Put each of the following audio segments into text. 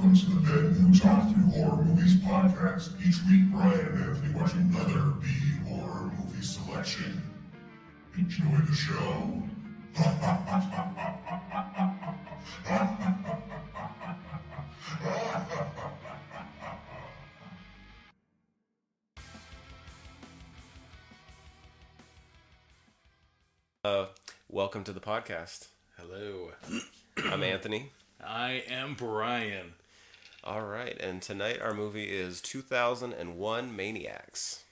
welcome to the Men Who Talk Through Horror Movies podcast. Each week, Brian and Anthony watch another B-horror movie selection. Enjoy the show. Welcome to the podcast. Hello. I'm Anthony. I am Brian. All right, and tonight our movie is 2001 Maniacs.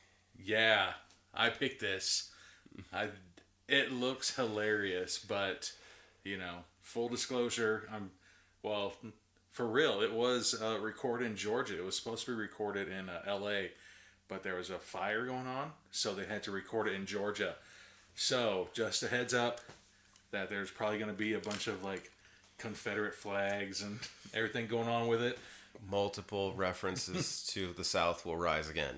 Yeah, I picked this. It looks hilarious, but, full disclosure, for real, it was recorded in Georgia. It was supposed to be recorded in L.A., but there was a fire going on, so they had to record it in Georgia. So, just a heads up that there's probably going to be a bunch of, Confederate flags and everything going on with it. Multiple references to the South will rise again.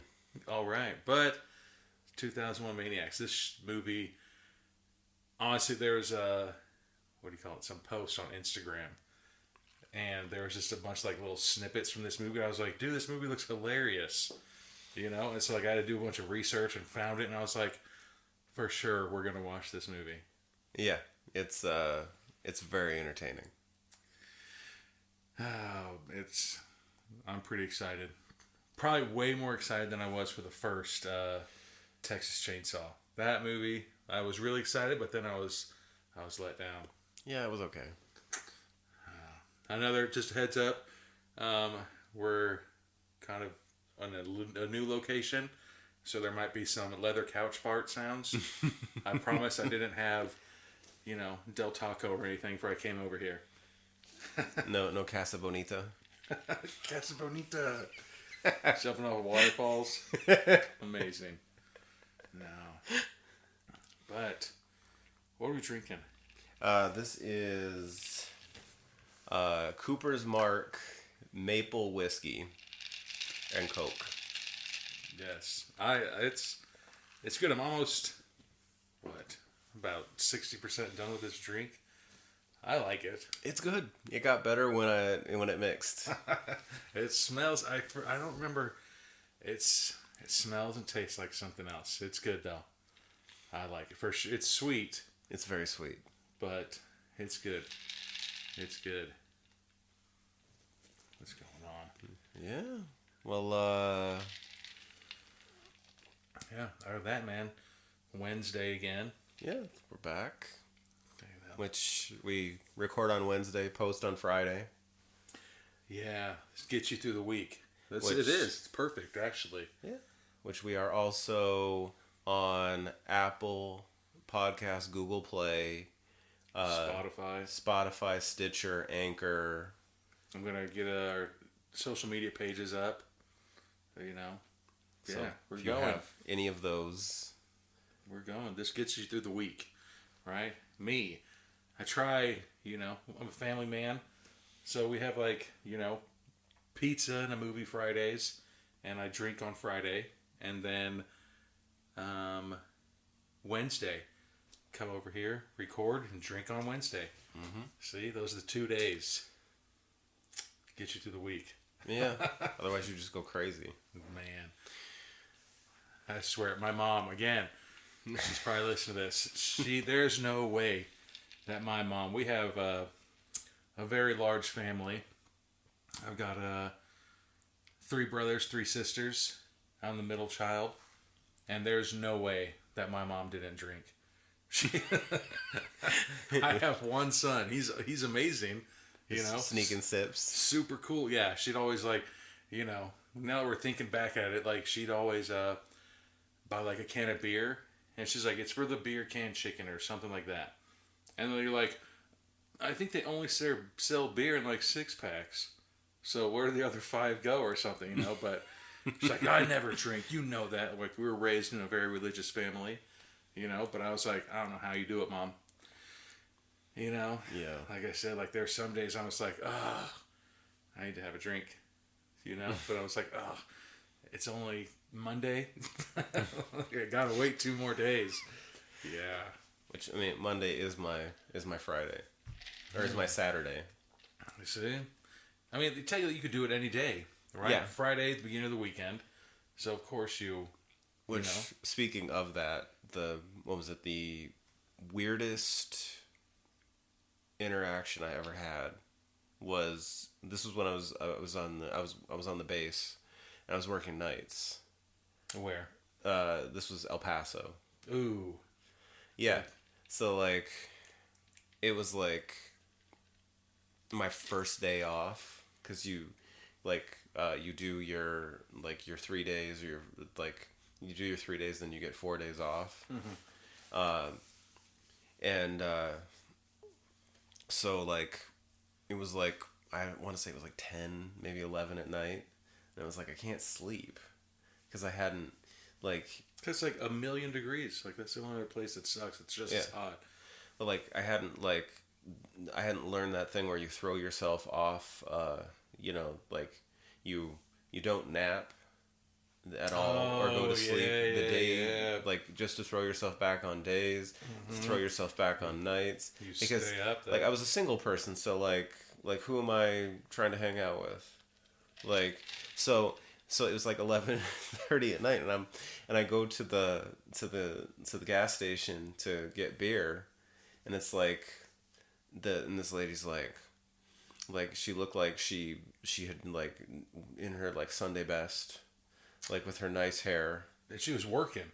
All right, but 2001 Maniacs, this movie, honestly, there was some post on Instagram, and there was just a bunch of, little snippets from this movie. I was like, dude, this movie looks hilarious, and so, I had to do a bunch of research and found it, and I was like, for sure, we're going to watch this movie. Yeah, it's very entertaining. I'm pretty excited. Probably way more excited than I was for the first Texas Chainsaw. That movie, I was really excited, but then I was let down. Yeah, it was okay. Another, just a heads up, we're kind of on a new location, so there might be some leather couch fart sounds. I promise I didn't have, Del Taco or anything before I came over here. No Casa Bonita. Casa Bonita. Jumping off waterfalls. Amazing. No. But, what are we drinking? This is Cooper's Mark Maple Whiskey and Coke. Yes. It's good. I'm almost, about 60% done with this drink. I like it. It's good. It got better when it mixed. It smells. I don't remember. It smells and tastes like something else. It's good though. I like it. For sure. It's sweet. It's very sweet, but it's good. It's good. What's going on? Yeah. Well. Yeah. Other than that, man. Wednesday again. Yeah, we're back. Which we record on Wednesday, post on Friday. Yeah, get you through the week. It is. It's perfect, actually. Yeah. Which we are also on Apple Podcast, Google Play, Spotify, Stitcher, Anchor. I'm gonna get our social media pages up. So yeah, we're if going. You have any of those? We're going. This gets you through the week, right? Me. I try, I'm a family man, so we have pizza and a movie Fridays, and I drink on Friday, and then Wednesday, come over here, record, and drink on Wednesday. Mm-hmm. See, those are the 2 days. Get you through the week. Yeah, otherwise you just go crazy. Man. I swear, my mom, again, she's probably listening to this, there's no way that my mom, we have a very large family. I've got 3 brothers, 3 sisters. I'm the middle child. And there's no way that my mom didn't drink. I have one son. He's amazing. Sneaking sips. Super cool. Yeah, she'd always now that we're thinking back at it, she'd always buy a can of beer. And she's like, it's for the beer can chicken or something like that. And they're like, I think they only sell beer in 6-packs. So where do the other 5 go or something, But she's like, I never drink. You know that. We were raised in a very religious family, But I was like, I don't know how you do it, Mom. Yeah. Like I said, there's some days I was like, I need to have a drink, But I was like, it's only Monday. I gotta wait 2 more days. Yeah. Which, Monday is my Friday. Or is my Saturday. You see? I mean, they tell you that you could do it any day, right? Yeah. Friday at the beginning of the weekend. So, of course, Which, speaking of that, the weirdest interaction I ever had was when I was on the base and I was working nights. Where? This was El Paso. Ooh. Yeah. So like, it was like my first day off because you do your 3 days, or you do your 3 days, then you get 4 days off. Mm-hmm. So like, it was like, I want to say it was like 10, maybe 11 at night, and I was like, I can't sleep because I hadn't It's like 1,000,000 degrees. Like, that's the only other place that sucks. It's just as hot. But like, I hadn't learned that thing where you throw yourself off. You don't nap at all or go to sleep the day, like just to throw yourself back on days, to throw yourself back on nights. Because stay up there. like, I was a single person, so like who am I trying to hang out with? Like, so it was like 11:30 at night, and I go to the gas station to get beer, and it's like and this lady's like she looked like she had like in her like Sunday best, like with her nice hair. And she was working.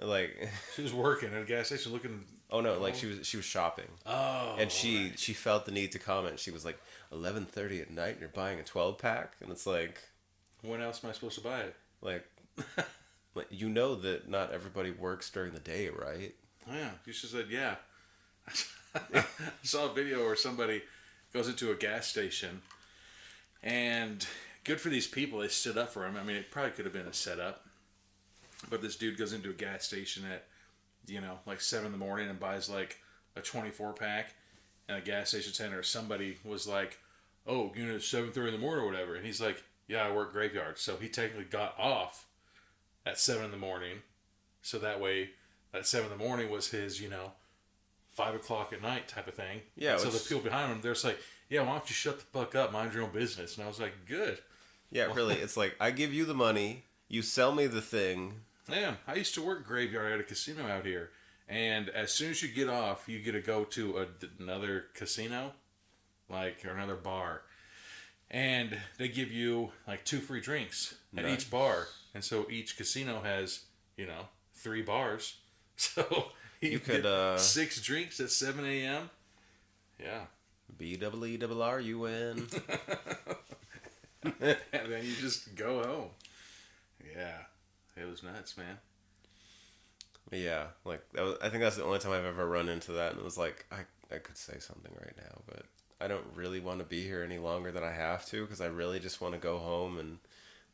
Like, she was working at a gas station looking. Oh no! Like, she was shopping. Oh. And she felt the need to comment. She was like, 11:30 at night, and you're buying a 12-pack, and it's like, when else am I supposed to buy it? Like, you know that not everybody works during the day, right? Yeah. You should have said, yeah. I saw a video where somebody goes into a gas station, and good for these people, they stood up for him. I mean, it probably could have been a setup, but this dude goes into a gas station at, like 7 in the morning and buys like a 24-pack, and a gas station attendant or somebody was like, oh, it's 7:30 in the morning or whatever, and he's like, yeah, I work graveyard. So he technically got off at 7 in the morning, so that way that 7 in the morning was his 5 o'clock at night type of thing. Yeah. So the people behind him, they're just like, yeah, why don't you shut the fuck up, mind your own business? And I was like, good. Yeah, really. It's like, I give you the money, you sell me the thing. Yeah, I used to work graveyard at a casino out here, and as soon as you get off, you get to go to another casino, or another bar, and they give you like 2 free drinks at each bar, and so each casino has 3 bars, so you could 6 drinks at 7 a.m. Yeah. BEERRUN. And then you just go home. Yeah. It was nuts, man. Yeah. Like, I think that's the only time I've ever run into that, and it was like, I could say something right now, but I don't really want to be here any longer than I have to, because I really just want to go home and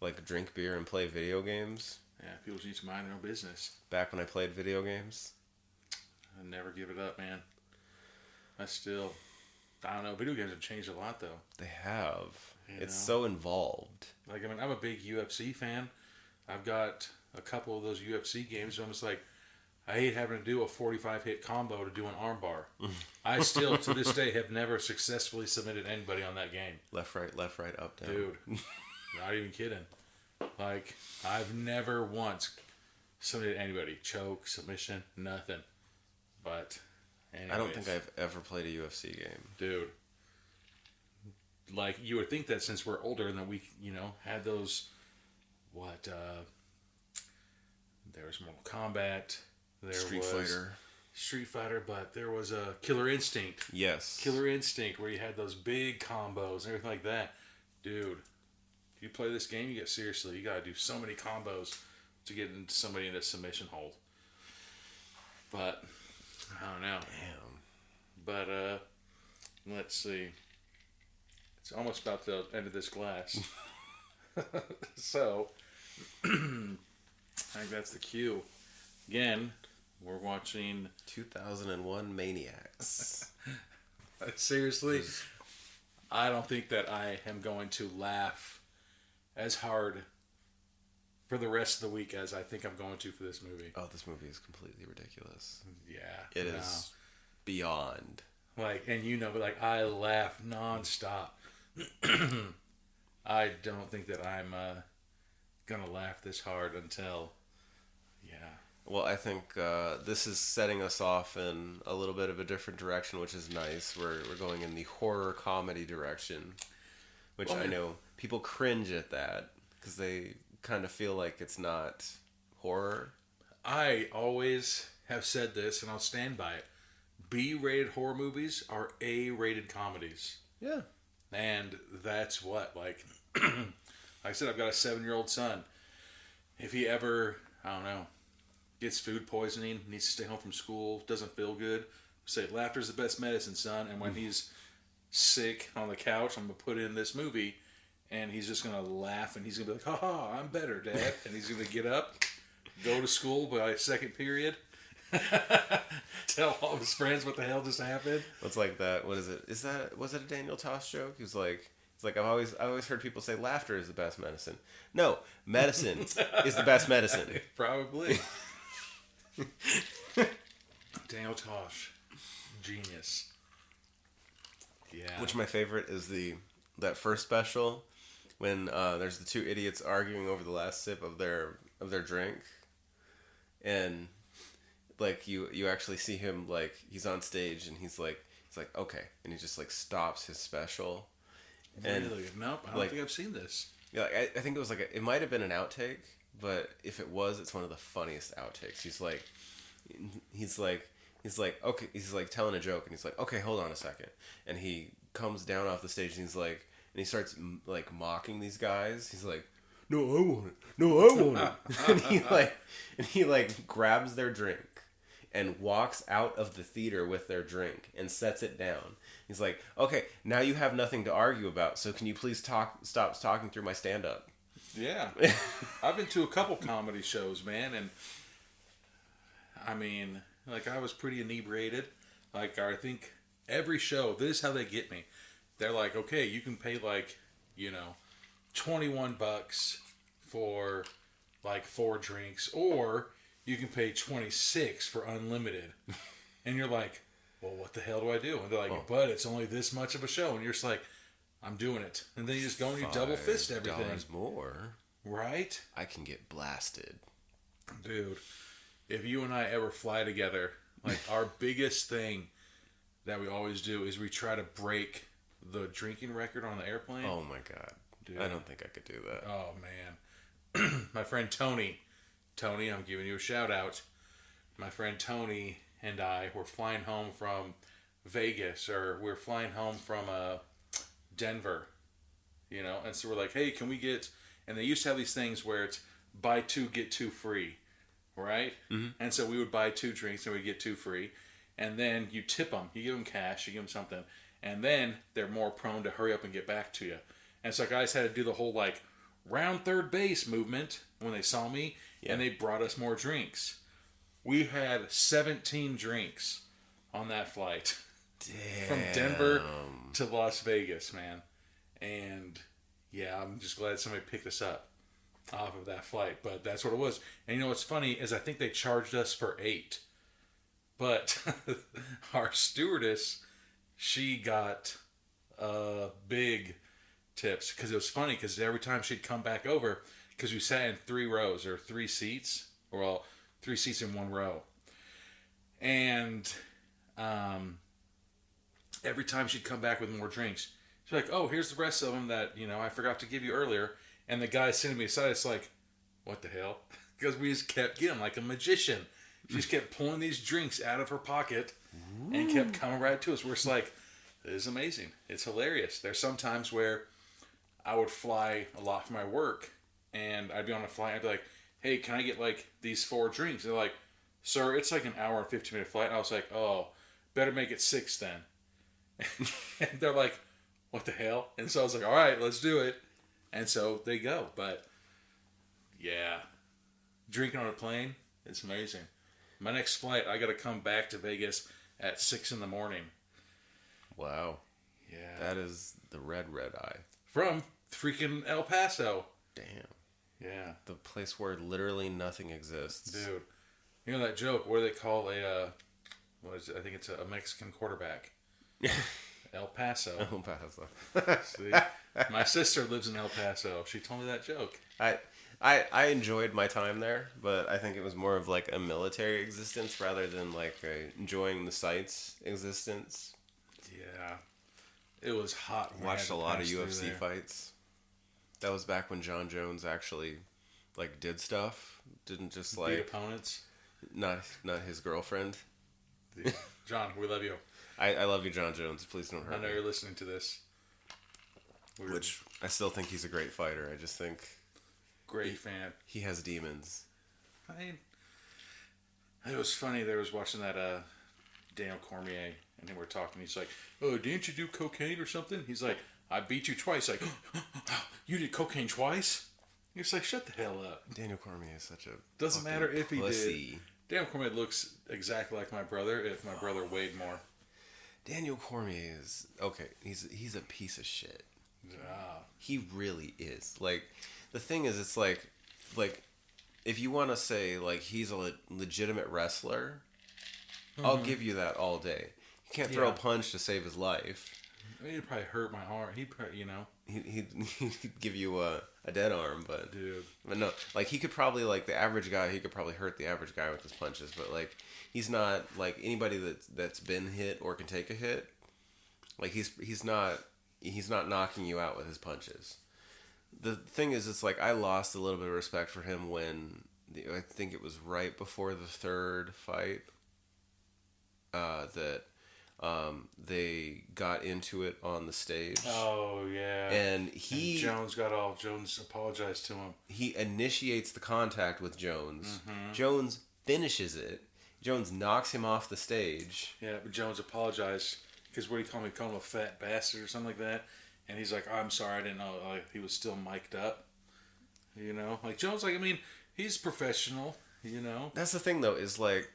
like drink beer and play video games. Yeah, people just need to mind their own business. Back when I played video games. I never give it up, man. I don't know. Video games have changed a lot, though. They have. It's so involved. Like, I mean, I'm a big UFC fan. I've got a couple of those UFC games. So I'm just like, I hate having to do a 45-hit combo to do an armbar. I still, to this day, have never successfully submitted anybody on that game. Left, right, up, down. Dude, not even kidding. Like, I've never once submitted anybody. Choke, submission, nothing. But, anyways. I don't think I've ever played a UFC game. Dude. Like, you would think that since we're older and that we, had those, there was Mortal Kombat. There was Street Fighter, but there was a Killer Instinct. Yes. Killer Instinct, where you had those big combos and everything like that. Dude, if you play this game, you get seriously. You got to do so many combos to get somebody in a submission hold. But, I don't know. Damn. But, let's see. It's almost about the end of this glass. So, I think that's the cue. Again, we're watching 2001 Maniacs. Seriously, I don't think that I am going to laugh as hard for the rest of the week as I think I'm going to for this movie. Oh, this movie is completely ridiculous. Yeah. It is beyond. Like, and but like, I laugh nonstop. I don't think that I'm gonna laugh this hard until, yeah. Well, I think this is setting us off in a little bit of a different direction, which is nice. We're going in the horror comedy direction, which I know people cringe at that because they kind of feel like it's not horror. I always have said this, and I'll stand by it. B-rated horror movies are A-rated comedies. Yeah. And that's what, like I said, I've got a 7-year-old son. If he ever, I don't know, gets food poisoning, needs to stay home from school, doesn't feel good, say, laughter's the best medicine, son. And when he's sick on the couch, I'm going to put in this movie, and he's just going to laugh, and he's going to be like, ha ha, I'm better, Dad. And he's going to get up, go to school by second period, tell all his friends what the hell just happened. What's like that? What is it? Was it a Daniel Tosh joke? He was like, it's like I've always heard people say laughter is the best medicine. No, medicine is the best medicine. Probably. Daniel Tosh, genius. Yeah. Which my favorite is that first special when there's the two idiots arguing over the last sip of their drink, and like you actually see him, like he's on stage and he's like okay, and he just like stops his special. And really? Nope, I don't think I've seen this. Yeah, I think it was it might have been an outtake, but if it was, it's one of the funniest outtakes. He's like okay, he's like telling a joke, and he's like, okay, hold on a second, and he comes down off the stage, and he starts like mocking these guys. He's like, no, I want it. No, I want it. and he grabs their drink and walks out of the theater with their drink and sets it down. He's like, okay, now you have nothing to argue about, so can you please stop talking through my stand-up? Yeah. I've been to a couple comedy shows, man, and I mean, like, I was pretty inebriated. Like, I think every show, this is how they get me. They're like, okay, you can pay like, $21 for like 4 drinks, or you can pay $26 for unlimited. And you're like, well, what the hell do I do? And they're like, but it's only this much of a show. And you're just like, I'm doing it. And then you just go and you double fist everything. $5 more. Right? I can get blasted. Dude, if you and I ever fly together, like our biggest thing that we always do is we try to break the drinking record on the airplane. Oh my God. Dude. I don't think I could do that. Oh man. My friend Tony, I'm giving you a shout out. My friend Tony and I were flying home from Vegas, or we're flying home from Denver, and so we're like, hey, can we get, and they used to have these things where it's buy 2, get 2 free, right? Mm-hmm. And so we would buy 2 drinks and we'd get 2 free, and then you tip them, you give them cash, you give them something, and then they're more prone to hurry up and get back to you. And so guys had to do the whole like round third base movement when they saw me, and they brought us more drinks. We had 17 drinks on that flight. Damn. From Denver to Las Vegas, man. And yeah, I'm just glad somebody picked us up off of that flight. But that's what it was. And what's funny is I think they charged us for 8. But our stewardess, she got big tips. Because it was funny, because every time she'd come back over, because we sat in 3 rows or 3 seats, or well, 3 seats in 1 row. And every time she'd come back with more drinks, she's like, oh, here's the rest of them that, I forgot to give you earlier. And the guy sitting me aside, it's like, what the hell? Because we just kept getting like a magician. She just kept pulling these drinks out of her pocket and kept coming right to us. We're just like, this is amazing. It's hilarious. There's some times where I would fly a lot for my work, and I'd be on a flight, and I'd be like, hey, can I get like these 4 drinks? And they're like, sir, it's like an hour and 15-minute flight. And I was like, oh, better make it 6 then. And they're like, what the hell? And so I was like, all right, let's do it. And so they go. But yeah, drinking on a plane, it's amazing. My next flight, I got to come back to Vegas at 6 in the morning. Wow. Yeah. That is the red eye. From freaking El Paso. Damn. Yeah. The place where literally nothing exists. Dude. You know that joke where they call what is it? I think it's a Mexican quarterback. El Paso. El Paso. See? My sister lives in El Paso. She told me that joke. I enjoyed my time there, but I think it was more of like a military existence rather than like enjoying the sights existence. Yeah. It was hot. Watched a lot of UFC fights. That was back when John Jones actually like did stuff. Didn't just like beat opponents. Not his girlfriend. John, we love you. I love you, John Jones. Please don't hurt me. I know you're listening to this. Which I still think he's a great fighter. I just think great fan. He has demons. I mean, it was funny. They was watching that Daniel Cormier, and they were talking. He's like, "Oh, didn't you do cocaine or something?" He's like, "I beat you twice." Like, "You did cocaine twice?" He's like, "Shut the hell up." Daniel Cormier is such a doesn't matter if he pussy. did. Daniel Cormier looks exactly like my brother. If my brother weighed more. Daniel Cormier is okay. He's a piece of shit. Yeah. He really is. Like, the thing is, it's like if you want to say like he's a legitimate wrestler, I'll give you that all day. He can't throw a punch to save his life. I mean, he'd probably hurt my arm. He'd probably, He'd give you a dead arm, but dude. But no, like he could probably like the average guy. He could probably hurt the average guy with his punches, but like he's not like anybody that's been hit or can take a hit. Like he's not knocking you out with his punches. The thing is, it's like I lost a little bit of respect for him when I think it was right before the third fight that they got into it on the stage. Oh yeah. And Jones apologized to him. He initiates the contact with Jones. Mm-hmm. Jones finishes it. Jones knocks him off the stage. Yeah, but Jones apologized because what he called him a fat bastard or something like that. And he's like, I'm sorry, I didn't know. Like, he was still mic'd up. Like Jones, like, I mean, he's professional. That's the thing, though, is like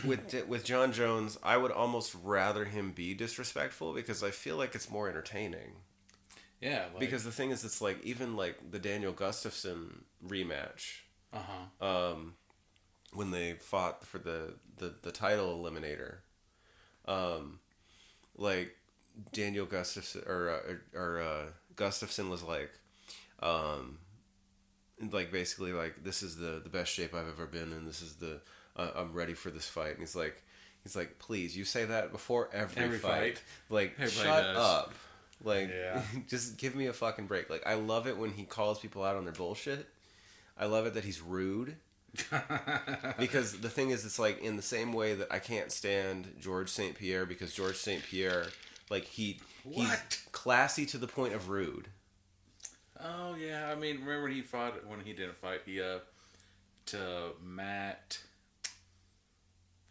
with John Jones, I would almost rather him be disrespectful because I feel like it's more entertaining. Yeah. Because the thing is, it's like even like the Daniel Gustafson rematch. When they fought for the title eliminator, like Daniel Gustafson or Gustafson was like basically like, this is the best shape I've ever been in. This is I'm ready for this fight. And he's like, please, you say that before every fight. Like, everybody shut does. up. Like, yeah. Just give me a fucking break. Like, I love it when he calls people out on their bullshit. I love it that he's rude. Because the thing is, it's like in the same way that I can't stand George St. Pierre because George St. Pierre, like he's classy to the point of rude. Oh yeah, I mean, remember when he didn't fight, he to Matt.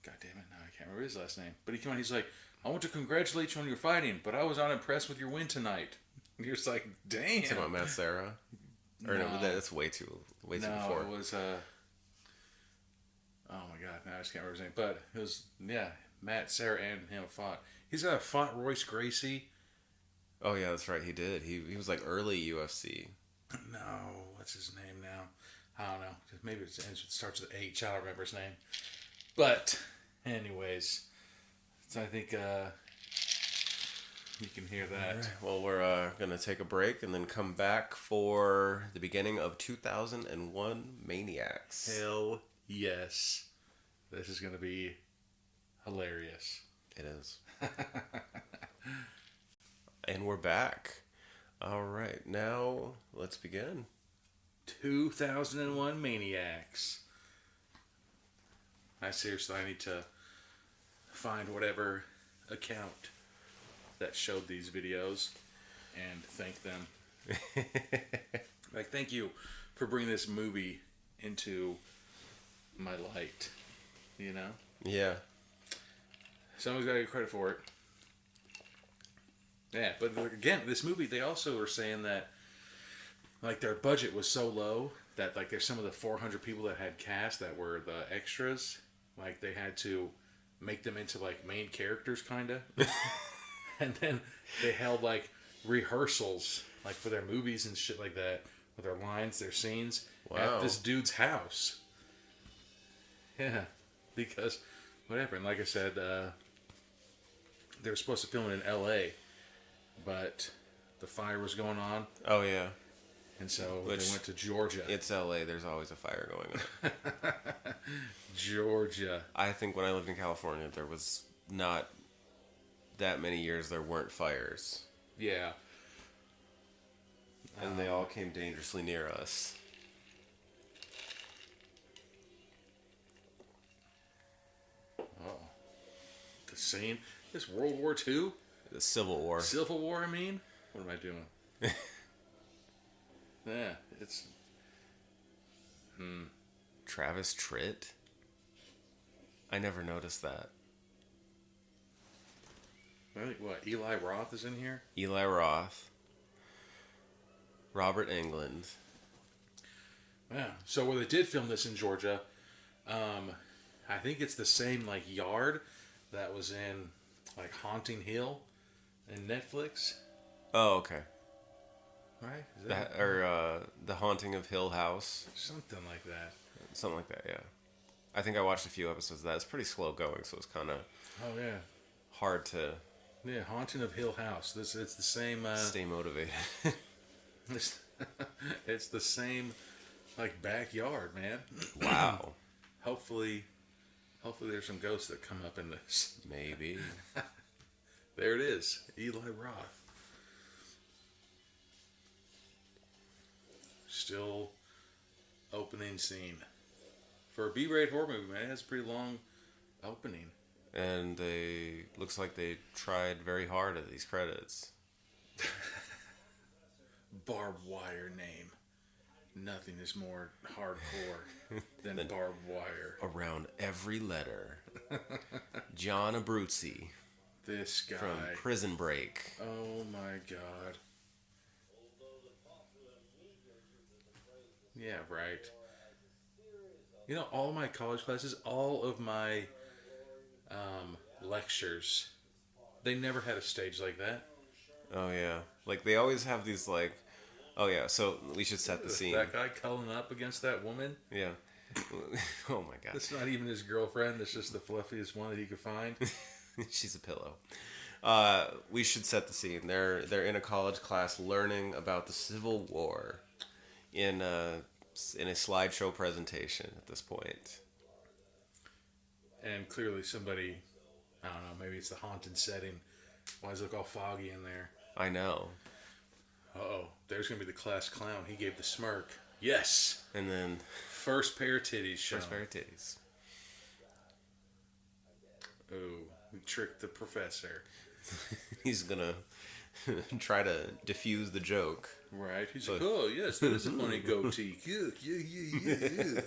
God damn it, now I can't remember his last name. But he came on, he's like, I want to congratulate you on your fighting, but I was unimpressed with your win tonight. And you're just like, damn. Talking about Matt Serra? Or no, that's way too before. No, it was oh my god, now I just can't remember his name. But it was Matt Serra and him fought. He's fought Royce Gracie. Oh yeah, that's right. He did. He was like early UFC. No, what's his name now? I don't know. Maybe it starts with H. I don't remember his name. But, anyways, so I think you can hear that. Right. Well, we're gonna take a break and then come back for the beginning of 2001 Maniacs. Hell yes, this is gonna be hilarious. It is. And we're back. All right, now let's begin. 2001 Maniacs. I need to find whatever account that showed these videos and thank them. Like, thank you for bringing this movie into my light. Yeah. Someone's got to get credit for it. Yeah, but again, this movie, they also were saying that, like, their budget was so low that, like, there's some of the 400 people that had cast that were the extras. Like, they had to make them into, like, main characters, kind of. And then they held, like, rehearsals, like, for their movies and shit like that, with their lines, their scenes, at this dude's house. Yeah, because, whatever. And like I said, they were supposed to film it in L.A., but the fire was going on, Oh yeah. and so Which- they went to Georgia. It's LA. There's always a fire going on. Georgia. I think when I lived in California, there was not that many years there weren't fires, Yeah. and they all came dangerously near us. Oh. The scene. This World War II? The Civil War. Civil War, I mean? What am I doing? Yeah, it's... Travis Tritt? I never noticed that. I think, what, Eli Roth is in here? Eli Roth. Robert Englund. Yeah. So where they did film this in Georgia, I think it's the same, like, yard that was in, like, Haunting Hill in Netflix. Oh, okay. Right? Is That, or The Haunting of Hill House. something like that? Something like that, yeah. I think I watched a few episodes of that. It's pretty slow going, so it's kind of Oh, yeah. hard to Yeah, Haunting of Hill House. It's the same. stay motivated. It's the same, like, backyard, man. Wow. Hopefully there's some ghosts that come up in this. Maybe. There it is, Eli Roth. Still opening scene for a B-rated horror movie, man. It has a pretty long opening. And looks like they tried very hard at these credits. Barbed wire name. Nothing is more hardcore than barbed wire. Around every letter. John Abruzzi This guy. from Prison Break. Oh my god. Yeah, right. You know, all my college classes, all of my lectures, they never had a stage like that. Oh yeah. Like they always have these like, oh yeah, so we should set the scene. That guy culling up against that woman, Yeah. Oh my god. that's not even his girlfriend, that's just the fluffiest one that he could find. She's a pillow. We should set the scene. They're in a college class learning about the Civil War in a slideshow presentation at this point. And clearly somebody, I don't know, maybe it's the haunted setting. Why does it look all foggy in there? I know. Uh-oh, there's going to be the class clown. He gave the smirk. Yes! And then First pair of titties shown. first pair of titties. Ooh, we tricked the professor. He's gonna try to defuse the joke. Right? He's like, oh, yes, that is a funny goatee. Yeah.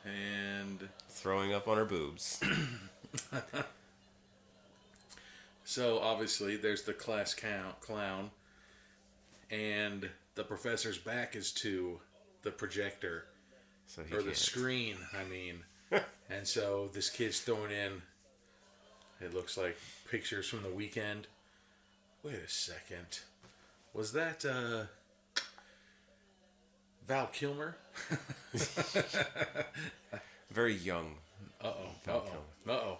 And Throwing up on her boobs. so, obviously, there's the class clown. And the professor's back is to the projector. So he Or the can't. screen, I mean. And so this kid's throwing in, it looks like pictures from the weekend. Wait a second. Was that Val Kilmer? Very young. Uh-oh.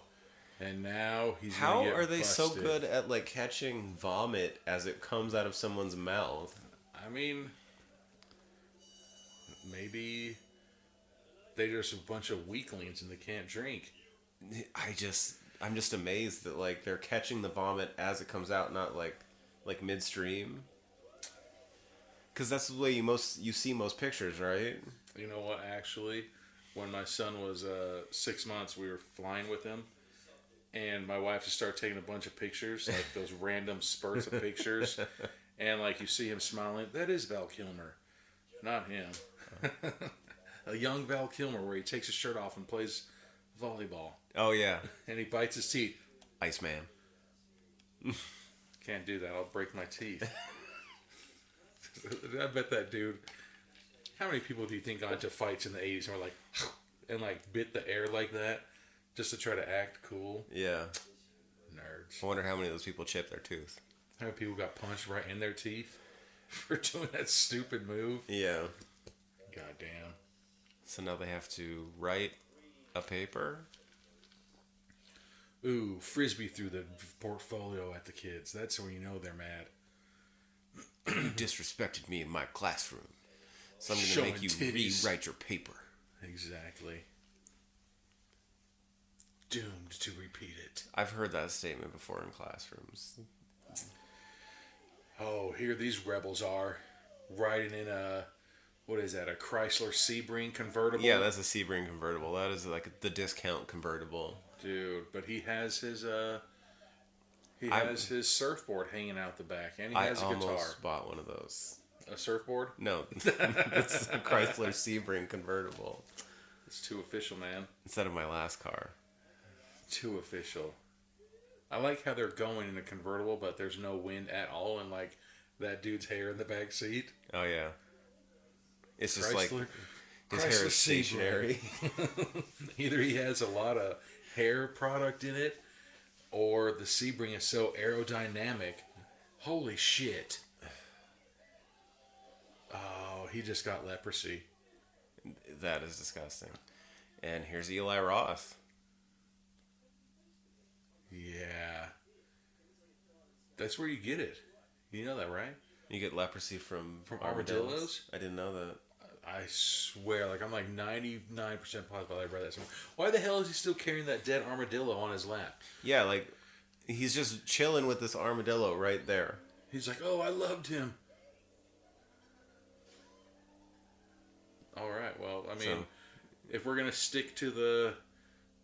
And now he's How gonna get are they so busted. good at like catching vomit as it comes out of someone's mouth? I mean, maybe they're just a bunch of weaklings and they can't drink. I'm just amazed that like they're catching the vomit as it comes out, not like midstream. Because that's the way you see most pictures, right? You know what, actually, when my son was 6 months, we were flying with him. And my wife just started taking a bunch of pictures, like those random spurts of pictures. And like you see him smiling. That is Val Kilmer, not him. A young Val Kilmer where he takes his shirt off and plays volleyball. Oh yeah, And he bites his teeth. Iceman. Can't do that. I'll break my teeth. I bet that dude. How many people do you think got into fights in the 80s and were like, and like bit the air like that just to try to act cool? Yeah. Nerds. I wonder how many of those people chipped their tooth. How many people got punched right in their teeth for doing that stupid move? Yeah. Goddamn. So now they have to write a paper. Ooh, Frisbee threw the portfolio at the kids. That's when you know they're mad. You disrespected me in my classroom. So I'm going to Showing make you titties. rewrite your paper. Exactly. Doomed to repeat it. I've heard that statement before in classrooms. Oh, here these rebels are. Riding in a... What is that? A Chrysler Sebring convertible? Yeah, that's a Sebring convertible. That is like the discount convertible. Dude, but he has his his surfboard hanging out the back, and he has a guitar. I almost bought one of those. A surfboard? No, it's a Chrysler Sebring convertible. It's too official, man. Instead of my last car. Too official. I like how they're going in a convertible, but there's no wind at all, and like that dude's hair in the back seat. Oh yeah. It's just Chrysler, like his hair is stationary. Either he has a lot of hair product in it, or the Sebring is so aerodynamic. Holy shit. Oh, he just got leprosy. That is disgusting. And here's Eli Roth. Yeah. That's where you get it. You know that, right? You get leprosy from armadillos? I didn't know that. I swear, like I'm like 99% positive I read that somewhere. Why the hell is he still carrying that dead armadillo on his lap? Yeah, like he's just chilling with this armadillo right there. He's like, oh, I loved him. All right, well, I mean, if we're gonna stick to the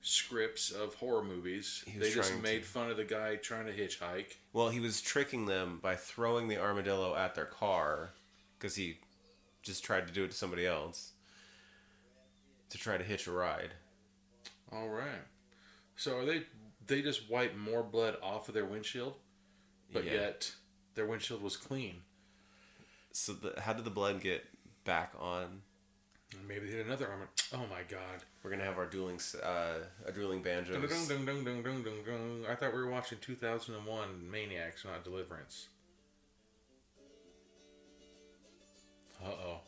scripts of horror movies, they just made fun of the guy trying to hitchhike. Well, he was tricking them by throwing the armadillo at their car because he just tried to do it to somebody else to try to hitch a ride. All right. So are they just wiped more blood off of their windshield, but yet their windshield was clean. So how did the blood get back on? Maybe they hit another armor. Oh my god. We're gonna have our dueling banjos. Dun, dun, dun, dun, dun, dun, dun. I thought we were watching 2001 Maniacs, not Deliverance. Uh-oh.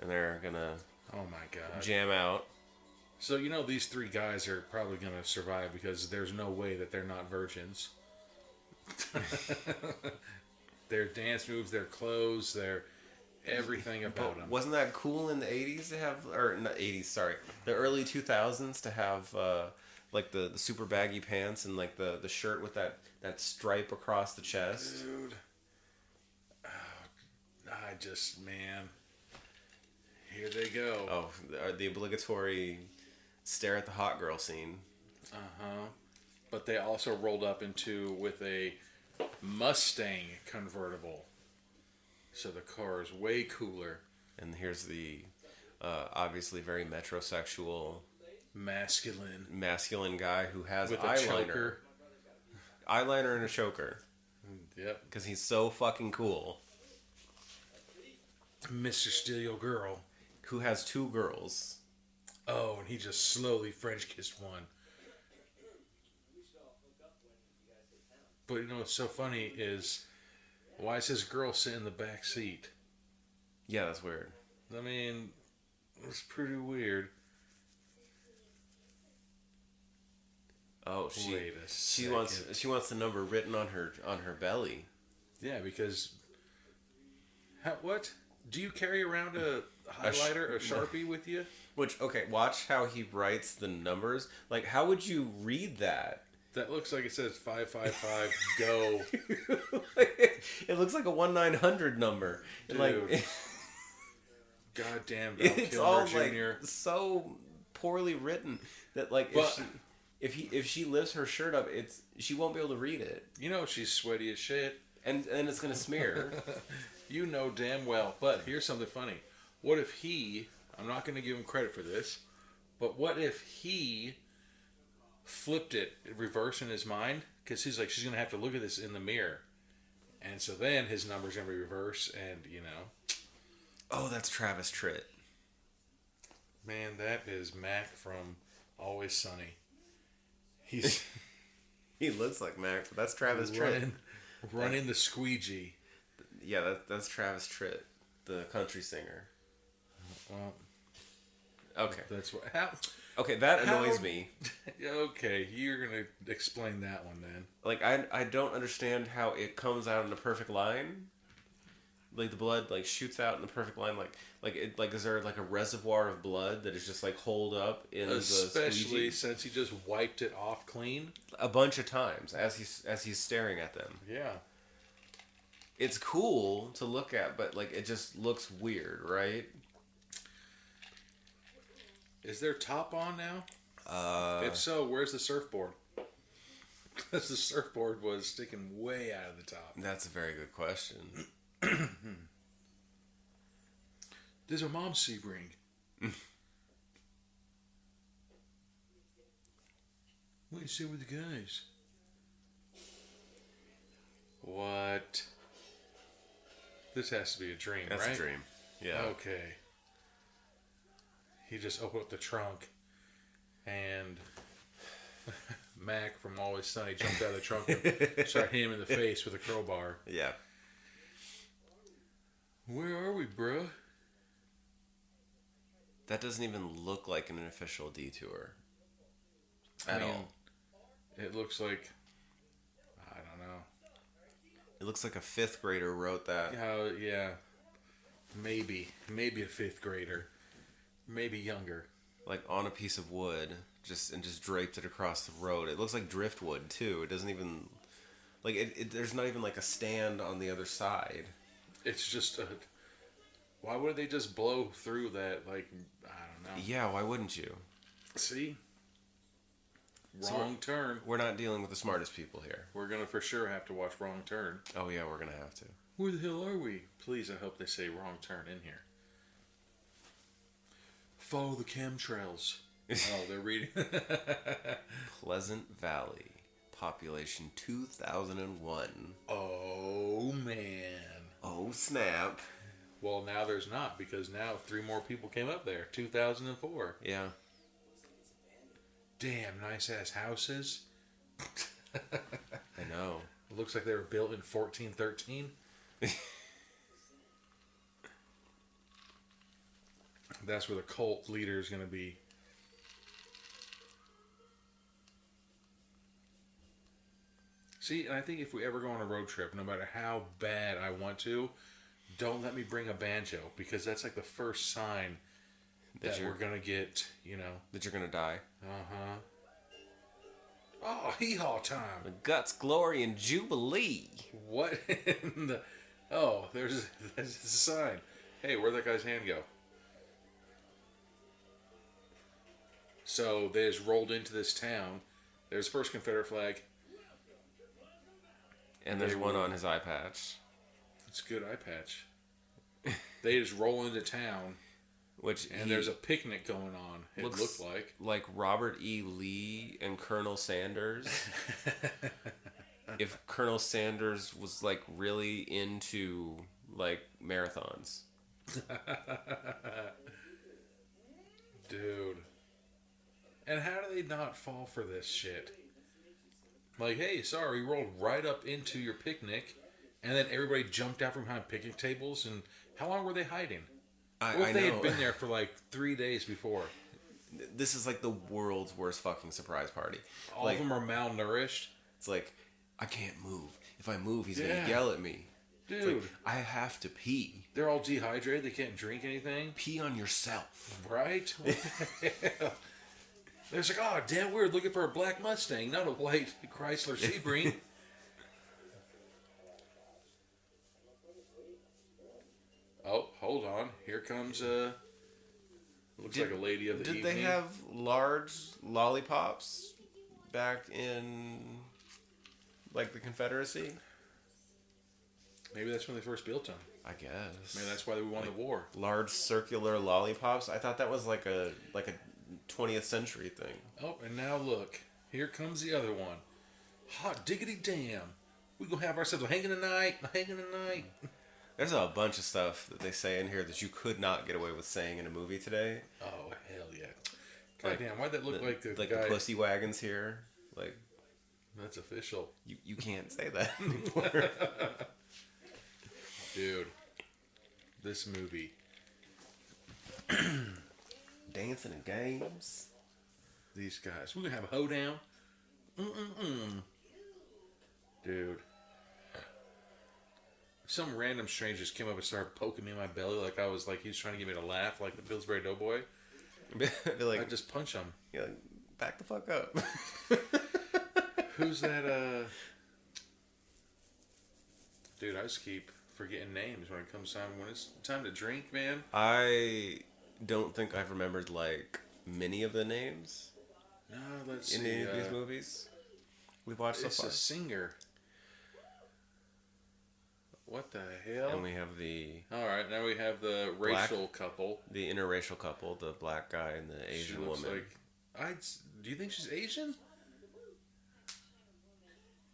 And they're gonna Oh my god. jam out. So you know these three guys are probably gonna survive because there's no way that they're not virgins. Their dance moves, their clothes, their everything about them. Wasn't that cool in the 80s to have, or not 80s, sorry, the early 2000s to have like the super baggy pants and like the shirt with that stripe across the chest? Dude. Oh, man. Here they go. Oh, the obligatory stare at the hot girl scene. Uh-huh. But they also rolled up with a Mustang convertible. So the car is way cooler. And here's the obviously very metrosexual, masculine guy who has with eyeliner. A choker. Eyeliner and a choker. Yep. Because he's so fucking cool. Mr. Steal Your Girl. Who has two girls. Oh, and he just slowly French kissed one. But you know what's so funny is, why is his girl sitting in the back seat? Yeah, that's weird. I mean, it's pretty weird. Oh, she wants the number written on her belly. Yeah, because what? Do you carry around a highlighter, a Sharpie with you? Which, okay, watch how he writes the numbers. Like, how would you read that? That looks like it says 555 go. It looks like a 1-900 number. Dude. Like, goddamn Val it's Kilmer all Jr. like so poorly written that like if she lifts her shirt up, she won't be able to read it. You know she's sweaty as shit. And it's gonna smear. You know damn well. But here's something funny. What if I'm not gonna give him credit for this, but what if he flipped it reverse in his mind? Because he's like, she's gonna have to look at this in the mirror, and so then his number's gonna be reverse, and you know. Oh, that's Travis Tritt. Man, that is Mac from Always Sunny. He looks like Mac, but that's Travis Tritt. Running the squeegee. Yeah, that's Travis Tritt, the country singer. Well, Okay. That's what. How? Okay, that annoys me. Okay, you're gonna explain that one then. Like I don't understand how it comes out in a perfect line. Like the blood like shoots out in the perfect line. Is there like a reservoir of blood that is just like holed up in the Especially squeegee? since he just wiped it off clean. A bunch of times as he's staring at them. Yeah. It's cool to look at, but like it just looks weird, right? Is their top on now? If so, where's the surfboard? Because the surfboard was sticking way out of the top. That's a very good question. There's a mom Sebring. What you say with the guys? What? This has to be a dream, That's right? a dream. Yeah. Okay. He just opened up the trunk, and Mac from Always Sunny jumped out of the trunk and shot him in the face with a crowbar. Yeah. Where are we, bruh? That doesn't even look like an official detour. At all. It looks like, I don't know. It looks like a 5th grader wrote that. Yeah. Maybe a 5th grader. Maybe younger. Like on a piece of wood, just draped it across the road. It looks like driftwood too. It doesn't even like there's not even like a stand on the other side. It's just why would they just blow through that? Like, I don't know. Yeah, why wouldn't you? See? Wrong Turn. We're not dealing with the smartest people here. We're gonna for sure have to watch Wrong Turn. Oh yeah, we're gonna have to. Where the hell are we? Please, I hope they say Wrong Turn in here. Follow the chemtrails. Oh, they're reading. Pleasant Valley, population 2001. Oh man. Oh snap. Well, now there's not, because now 3 more people came up there. 2004. Yeah. Damn, nice ass houses. I know. It looks like they were built in 1413. That's where the cult leader is going to be. See, and I think if we ever go on a road trip, no matter how bad I want to, don't let me bring a banjo, because that's like the first sign that we're going to get, That you're gonna die. Uh-huh. Oh, hee-haw time. The guts, glory, and jubilee. What in the... Oh, there's a sign. Hey, where'd that guy's hand go? So they just rolled into this town. There's first Confederate flag. And there's one on his eye patch. It's a good eye patch. They just roll into town. And there's a picnic going on. It looked like Robert E. Lee and Colonel Sanders. If Colonel Sanders was like really into like marathons. Dude. And how do they not fall for this shit? Like, hey, sorry, we rolled right up into your picnic, and then everybody jumped out from behind picnic tables, and how long were they hiding? What if they had been there for like 3 days before? This is like the world's worst fucking surprise party. All of them are malnourished. It's like, I can't move. If I move, he's gonna yell at me. Dude. Like, I have to pee. They're all dehydrated. They can't drink anything. Pee on yourself. Right? They're like, oh, damn weird, looking for a black Mustang, not a white Chrysler Sebring. Oh, hold on. Here comes looks like a lady of the evening. Did they have large lollipops back in like the Confederacy? Maybe that's when they first built them. I guess. Maybe that's why they won the war. Large circular lollipops. I thought that was like a 20th century thing. Oh, and now look. Here comes the other one. Hot diggity damn. We gonna have ourselves a hanging tonight. There's a bunch of stuff that they say in here that you could not get away with saying in a movie today. Oh, hell yeah. God damn, why'd that look like the guy... the pussy wagons here? Like... That's official. You can't say that anymore. Dude. This movie. dancing and games. These guys. We're going to have a hoedown. Dude. Some random stranger just came up and started poking me in my belly like I was like, he was trying to get me to laugh like the Pillsbury Doughboy. I'd be like, I'd just punch him. Yeah, like, back the fuck up. Who's that, Dude, I just keep forgetting names when it comes time. When it's time to drink, man. I don't think I've remembered, like, many of the names. No, let's see. In any of these movies we've watched so far. It's a singer. What the hell? And we have the... Alright, now we have the racial couple. The interracial couple, the black guy and the Asian she looks woman. Like, do you think she's Asian?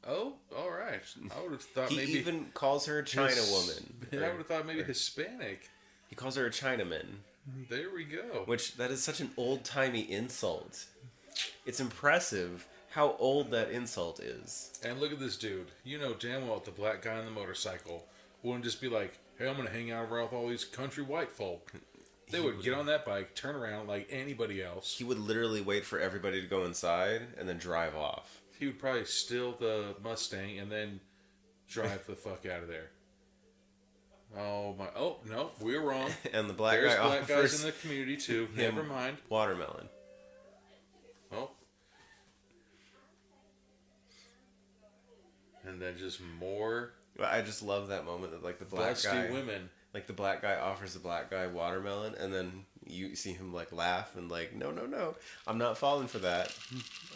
Oh, alright. I would have thought maybe... He even calls her a China woman. I would have thought maybe Hispanic. He calls her a Chinaman. There we go. Which, that is such an old-timey insult. It's impressive how old that insult is. And look at this dude. You know damn well the black guy on the motorcycle wouldn't just be like, hey, I'm going to hang out around with all these country white folk. They would get on that bike, turn around like anybody else. He would literally wait for everybody to go inside and then drive off. He would probably steal the Mustang and then drive the fuck out of there. Oh my! Oh no, we were wrong. And the black There's guy black offers guys in the community too. Never mind. Watermelon. Oh. And then just more. I just love that moment that, like, the black guy, women. Like, the black guy offers the black guy watermelon, and then you see him, like, laugh and like, no, I'm not falling for that.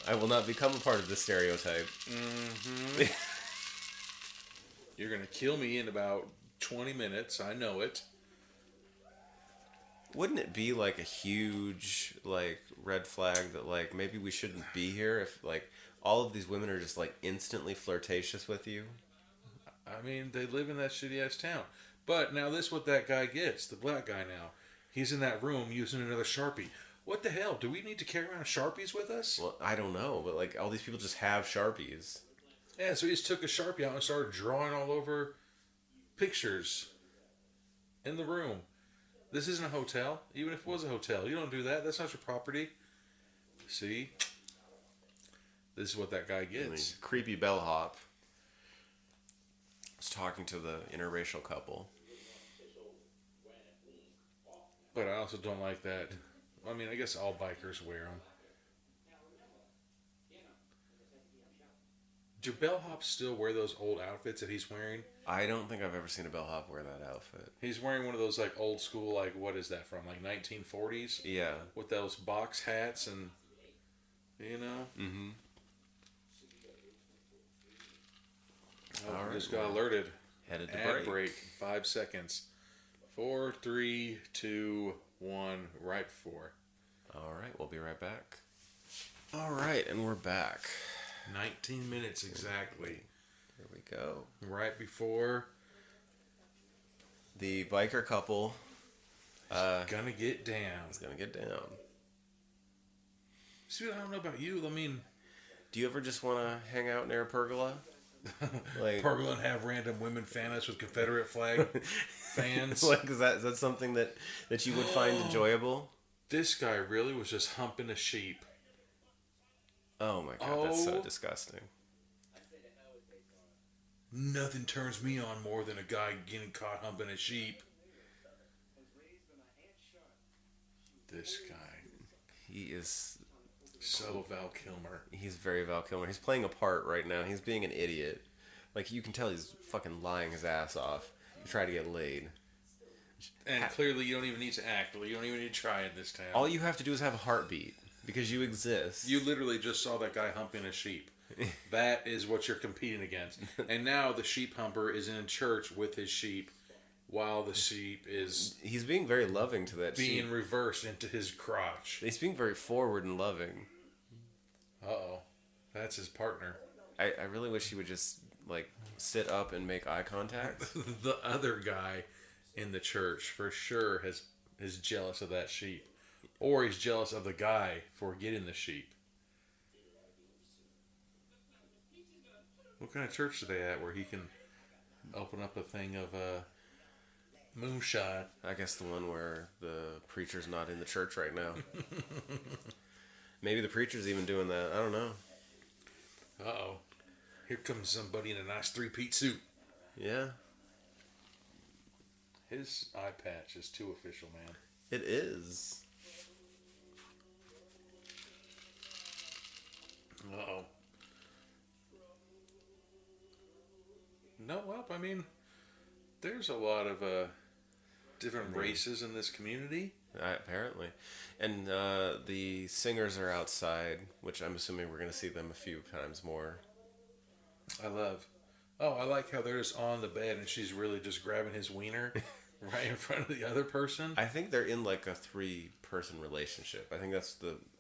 I will not become a part of this stereotype. Mm-hmm. You're gonna kill me in about 20 minutes. I know it. Wouldn't it be, like, a huge, like, red flag that, like, maybe we shouldn't be here if, like, all of these women are just, like, instantly flirtatious with you? I mean, they live in that shitty-ass town. But now this is what that guy gets. The black guy now. He's in that room using another Sharpie. What the hell? Do we need to carry around Sharpies with us? Well, I don't know, but, like, all these people just have Sharpies. Yeah, so he just took a Sharpie out and started drawing all over pictures in the room. This isn't a hotel. Even if it was a hotel, you don't do that. That's not your property. See? This is what that guy gets. Creepy bellhop was talking to the interracial couple. But I also don't like that. I mean, I guess all bikers wear them. Do bellhops still wear those old outfits that he's wearing? I don't think I've ever seen a bellhop wear that outfit. He's wearing one of those, like, old school, like, what is that from? Like 1940s? Yeah. With those box hats and, you know? Mm-hmm. Oh, All right, just got alerted. Headed to Ad break. 5 seconds. 4, 3, 2, 1. Right before. All right, we'll be right back. All right, and we're back. 19 minutes exactly. Here we go. Right before The biker couple gonna get down. is gonna get down. See, I don't know about you. I mean, Do you ever just want to hang out near a pergola? Like, pergola and have random women fan us with Confederate flag fans. like, is that something that you would find enjoyable? This guy really was just humping a sheep. Oh my god, that's so Oh. disgusting. Nothing turns me on more than a guy getting caught humping a sheep. This guy. He is... So Val Kilmer. He's very Val Kilmer. He's playing a part right now. He's being an idiot. Like, you can tell he's fucking lying his ass off to try to get laid. And clearly you don't even need to act. You don't even need to try in this town. All you have to do is have a heartbeat. Because you exist. You literally just saw that guy humping a sheep. That is what you're competing against. And now the sheep humper is in church with his sheep while the sheep is... He's being very loving to that sheep. being reversed into his crotch. He's being very forward and loving. Uh-oh. That's his partner. I really wish he would just, like, sit up and make eye contact. The other guy in the church for sure is jealous of that sheep. Or he's jealous of the guy for getting the sheep. What kind of church are they at where he can open up a thing of Moonshot. I guess the one where the preacher's not in the church right now. Maybe the preacher's even doing that. I don't know. Uh-oh. Here comes somebody in a nice three-piece suit. Yeah. His eye patch is too official, man. It is. Uh-oh. No, well, I mean, there's a lot of different races in this community. Apparently. And the singers are outside, which I'm assuming we're going to see them a few times more. I like how they're just on the bed and she's really just grabbing his wiener right in front of the other person. I think they're in like a 3-person relationship. I think that's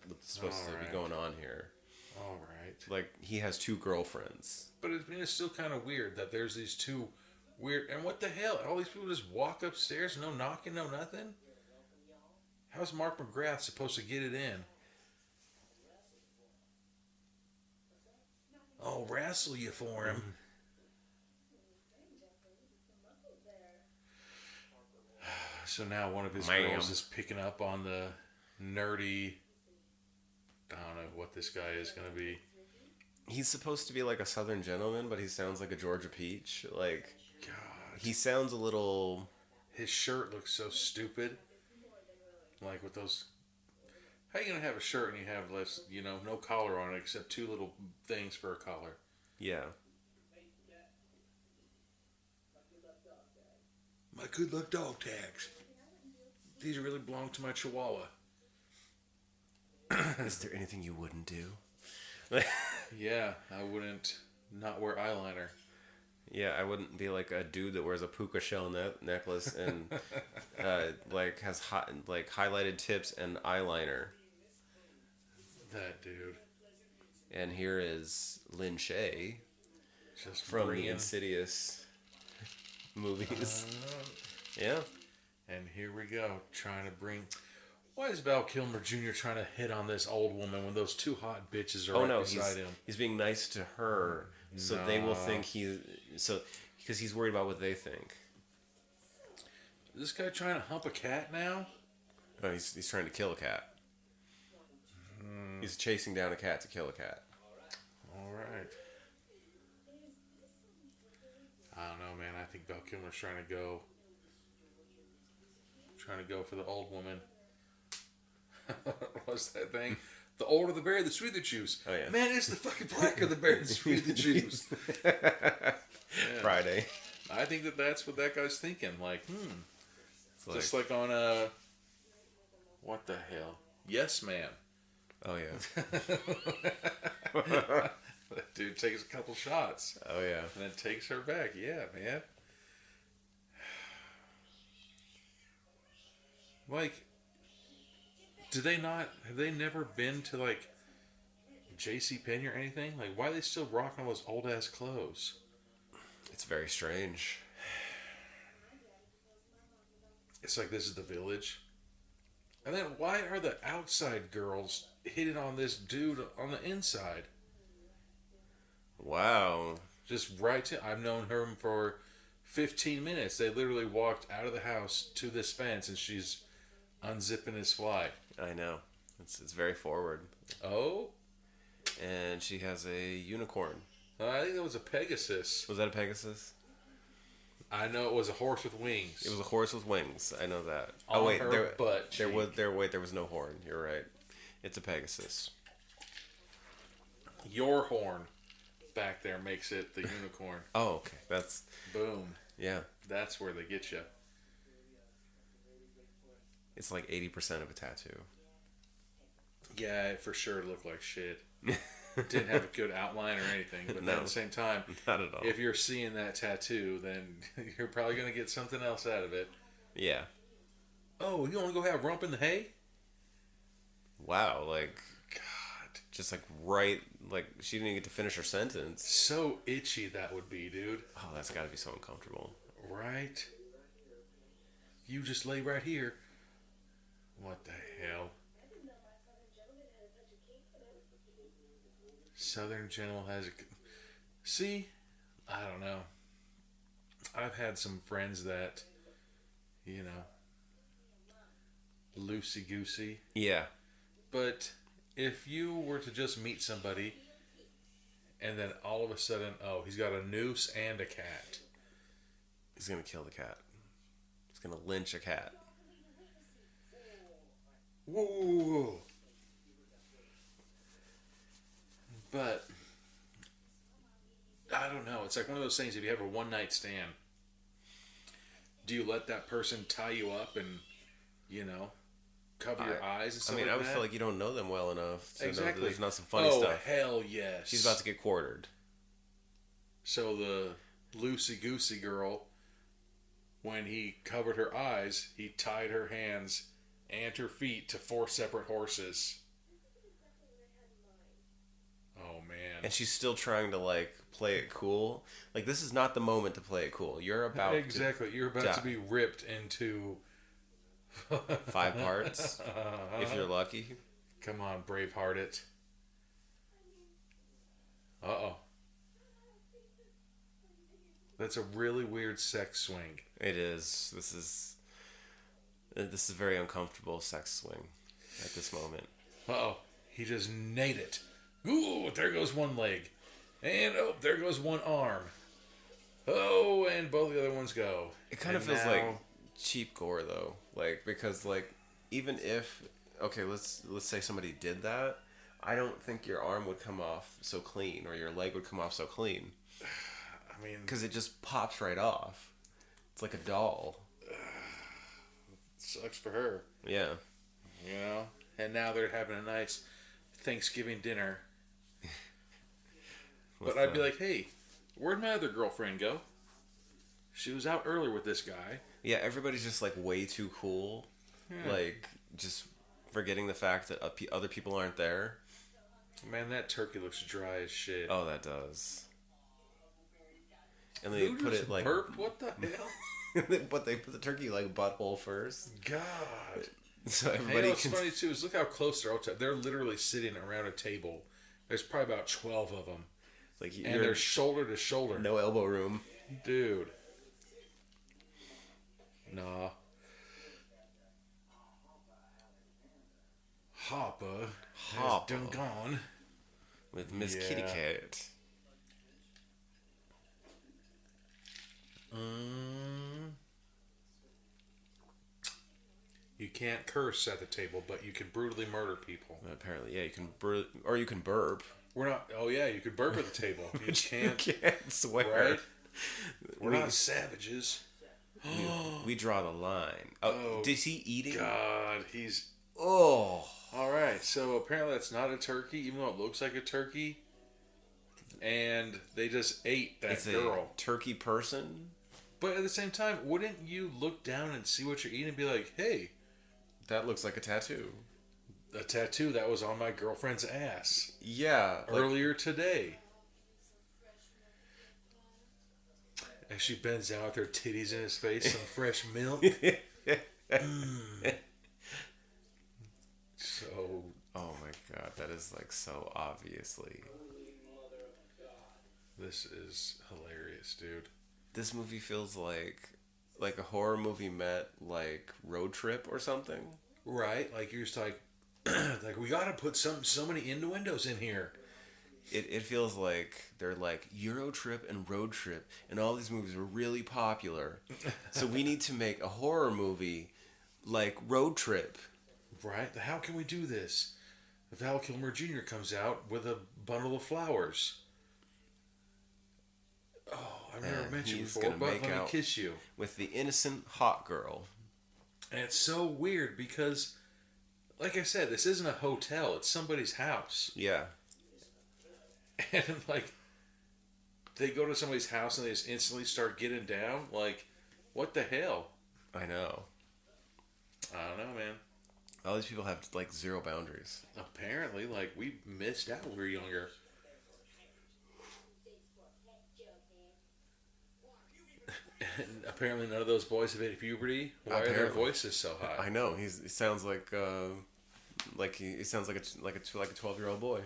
what's supposed to be going on here. All right. Like, he has 2 girlfriends. But it's still kind of weird that there's these 2 weird... And what the hell? All these people just walk upstairs, no knocking, no nothing? How's Mark McGrath supposed to get it in? I'll wrestle you for him. So now one of his girls is picking up on the nerdy... I don't know what this guy is going to be. He's supposed to be like a Southern gentleman, but he sounds like a Georgia peach. Like, God. he sounds a little... His shirt looks so stupid. Like with those... How are you going to have a shirt and you have less, no collar on it except 2 little things for a collar? Yeah. My good luck dog tags. These really belong to my Chihuahua. Is there anything you wouldn't do? Yeah, I wouldn't not wear eyeliner. Yeah, I wouldn't be like a dude that wears a puka shell necklace and like has highlighted tips and eyeliner. That dude. And here is Lin Shaye Just from the Insidious movies. Yeah. And here we go, trying to bring... Why is Val Kilmer Jr. trying to hit on this old woman when those 2 hot bitches are beside him? He's being nice to her, so they will think because he's worried about what they think. Is this guy trying to hump a cat now? No, he's trying to kill a cat. He's chasing down a cat to kill a cat. All right. I don't know, man. I think Val Kilmer's trying to go for the old woman. What's that thing? The older the berry, the sweeter the juice. Oh, yeah. Man, it's the fucking blacker the berry, the sweeter the juice. Yeah. Friday. I think that's what that guy's thinking. Like, It's just like on what the hell? Yes, Man. Oh, yeah. That dude takes a couple shots. Oh, yeah. And then takes her back. Yeah, man. Like... have they never been to, like, JCPenney or anything? Like, why are they still rocking all those old-ass clothes? It's very strange. It's like this is the village. And then why are the outside girls hitting on this dude on the inside? Wow. Just I've known her for 15 minutes. They literally walked out of the house to this fence, and she's unzipping his fly. I know. It's very forward. Oh? And she has a unicorn. I think that was a Pegasus. Was that a Pegasus? I know it was a horse with wings. It was a horse with wings. I know that. On her butt there was no horn. You're right. It's a Pegasus. Your horn back there makes it the unicorn. Oh, okay. That's... Boom. Yeah. That's where they get you. It's like 80% of a tattoo. Yeah, it for sure looked like shit. Didn't have a good outline or anything, but at the same time, not at all. If you're seeing that tattoo, then you're probably going to get something else out of it. Yeah. Oh, you want to go have rump in the hay? Wow, like... God. Just like right... Like, she didn't even get to finish her sentence. So itchy that would be, dude. Oh, that's got to be so uncomfortable. Right? You just lay right here. What the hell? Southern Gentleman has a... See? I don't know. I've had some friends that you know, loosey goosey. Yeah. But if you were to just meet somebody, and then all of a sudden, oh, he's got a noose and a cat. He's gonna kill the cat. He's gonna lynch a cat. Whoa. But I don't know. It's like one of those things. If you have a one night stand, do you let that person tie you up and, you know, cover your eyes and stuff? I like would that? feel like you don't know them well enough to know that Exactly. there's not some funny oh, stuff. Hell yes. She's about to get quartered. So the loosey goosey girl, when he covered her eyes, he tied her hands and her feet to 4 separate horses. Oh man. And she's still trying to like play it cool. Like, this is not the moment to play it cool. You're about You're about to be ripped into 5 parts if you're lucky. Come on, Braveheart it. Uh-oh. That's a really weird sex swing. It is. This is a very uncomfortable sex swing at this moment. Uh-oh. He just nailed it. Ooh, there goes one leg. And, oh, there goes one arm. Oh, and both the other ones go. It kind of feels like cheap gore, though. Like, because, like, even if... Okay, let's say somebody did that. I don't think your arm would come off so clean, or your leg would come off so clean. I mean... Because it just pops right off. It's like a doll. Sucks for her. Yeah. You know? And now they're having a nice Thanksgiving dinner. But I'd be like, hey, where'd my other girlfriend go? She was out earlier with this guy. Yeah, everybody's just, like, way too cool. Yeah. Like, just forgetting the fact that other people aren't there. Man, that turkey looks dry as shit. Oh, that does. And they put it, like... burped? What the hell? But they put the turkey, like, butthole first. God. So everybody what's funny, too, is look how close they're all to... They're literally sitting around a table. There's probably about 12 of them. Like, and they're shoulder to shoulder. No elbow room. Dude. Nah. Hopper has done gone. With Miss Kitty Cat. You can't curse at the table, but you can brutally murder people. Apparently, yeah, you can or you can burp. We're not. Oh yeah, you could burp at the table. You can't. You can't swear. Right? We're not savages. We draw the line. Oh, is he eating? God, he's. Oh. All right. So apparently that's not a turkey, even though it looks like a turkey. And they just ate that girl. A turkey person. But at the same time, wouldn't you look down and see what you're eating and be like, "Hey, that looks like a tattoo." A tattoo that was on my girlfriend's ass. Yeah. Earlier today. As she bends down with her titties in his face, some fresh milk. So. Oh my god, that is like so obviously. This is hilarious, dude. This movie feels like a horror movie met like Road Trip or something. Right, like you're just like, like we gotta put so many innuendos in here. It feels like they're like Euro Trip and Road Trip, and all these movies were really popular, so we need to make a horror movie like Road Trip. Right? How can we do this? Val Kilmer Jr. comes out with a bundle of flowers. Oh, I've never met you before, but let me kiss you. With the innocent hot girl. And it's so weird because, like I said, this isn't a hotel. It's somebody's house. Yeah. And, like, they go to somebody's house and they just instantly start getting down. Like, what the hell? I know. I don't know, man. All these people have, like, zero boundaries. Apparently, like, we missed out when we were younger. And apparently none of those boys have hit puberty. Why are their voices so high? I know. He sounds like he sounds like a 12-year-old boy.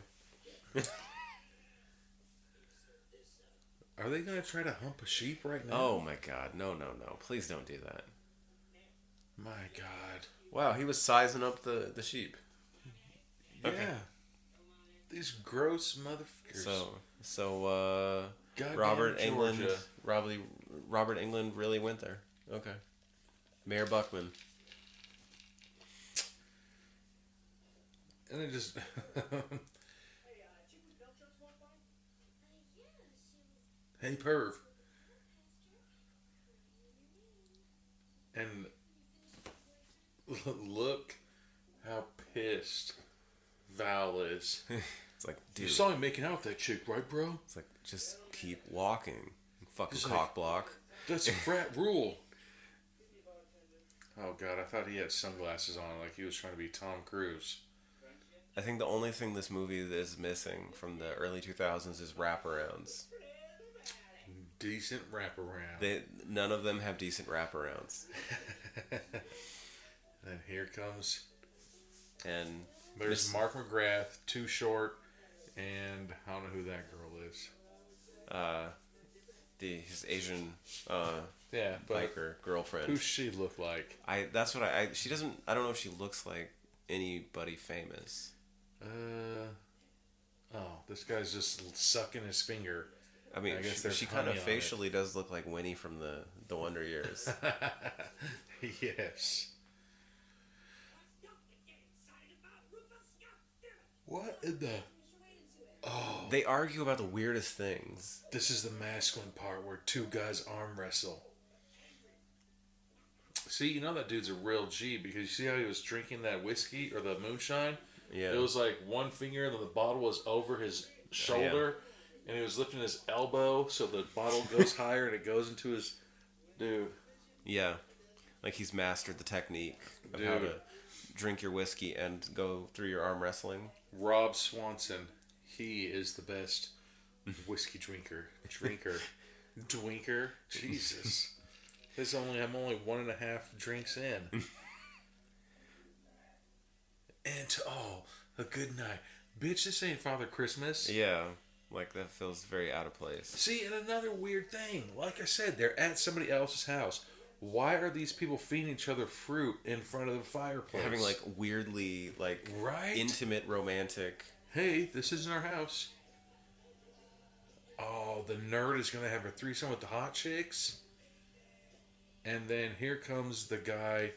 Are they gonna try to hump a sheep right now? Oh my god, no! Please don't do that. My God. Wow, he was sizing up the sheep. Yeah. Okay. These gross motherfuckers. So Goddamn Robert England, Georgia. Robert England really went there. Okay. Mayor Buckman. And then just... Hey, perv. And look how pissed Val is. It's like, dude. You saw him making out with that chick, right, bro? It's like, just keep walking. Fucking Just cock like- block. That's a frat rule. Oh, God, I thought he had sunglasses on like he was trying to be Tom Cruise. I think the only thing this movie is missing from the early 2000s is wraparounds. Decent wraparound. None of them have decent wraparounds. And here comes... And There's Mark McGrath, Too Short, and I don't know who that girl is. his Asian Yeah, but biker girlfriend. who's she look like? She doesn't. I don't know if she looks like anybody famous. This guy's just sucking his finger. I mean, I guess she there's kind of honey on facially does look like Winnie from the Wonder Years. Yes. What in the... Oh, They argue about the weirdest things. this is the masculine part where two guys arm wrestle. See, you know that dude's a real G because you see how he was drinking that whiskey or the moonshine? Yeah. It was like one finger and then the bottle was over his shoulder and he was lifting his elbow so the bottle goes higher and it goes into his... Dude. Yeah. Like he's mastered the technique of how to drink your whiskey and go through your arm wrestling. Rob Swanson. He is the best whiskey drinker. Dwinker. Jesus. I'm only 1.5 drinks in. And a good night. Bitch, this ain't Father Christmas. Yeah. Like that feels very out of place. See, and another weird thing. Like I said, they're at somebody else's house. Why are these people feeding each other fruit in front of the fireplace? Having like weirdly intimate romantic. Hey, this isn't our house. Oh, the nerd is going to have a threesome with the hot chicks. And then here comes the guy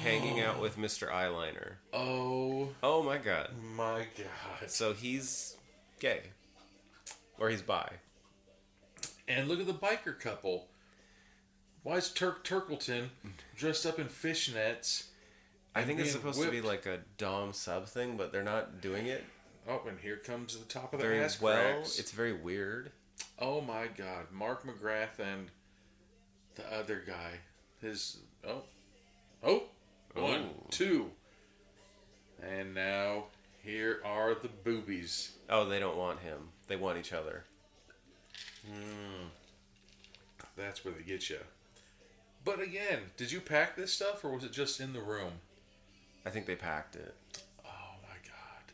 Hanging out with Mr. Eyeliner. Oh my god. my God. So he's gay. Or he's bi. And look at the biker couple. Why is Turkleton dressed up in fishnets? I think it's supposed to be whipped? like a dom sub thing, but they're not doing it Oh, and here comes the top of the very ass well. cracks. It's very weird. Oh my God. Mark McGrath and the other guy. One, two. And now here are the boobies. Oh, they don't want him. They want each other. That's where they get you. But again, did you pack this stuff or was it just in the room? I think they packed it. Oh my God.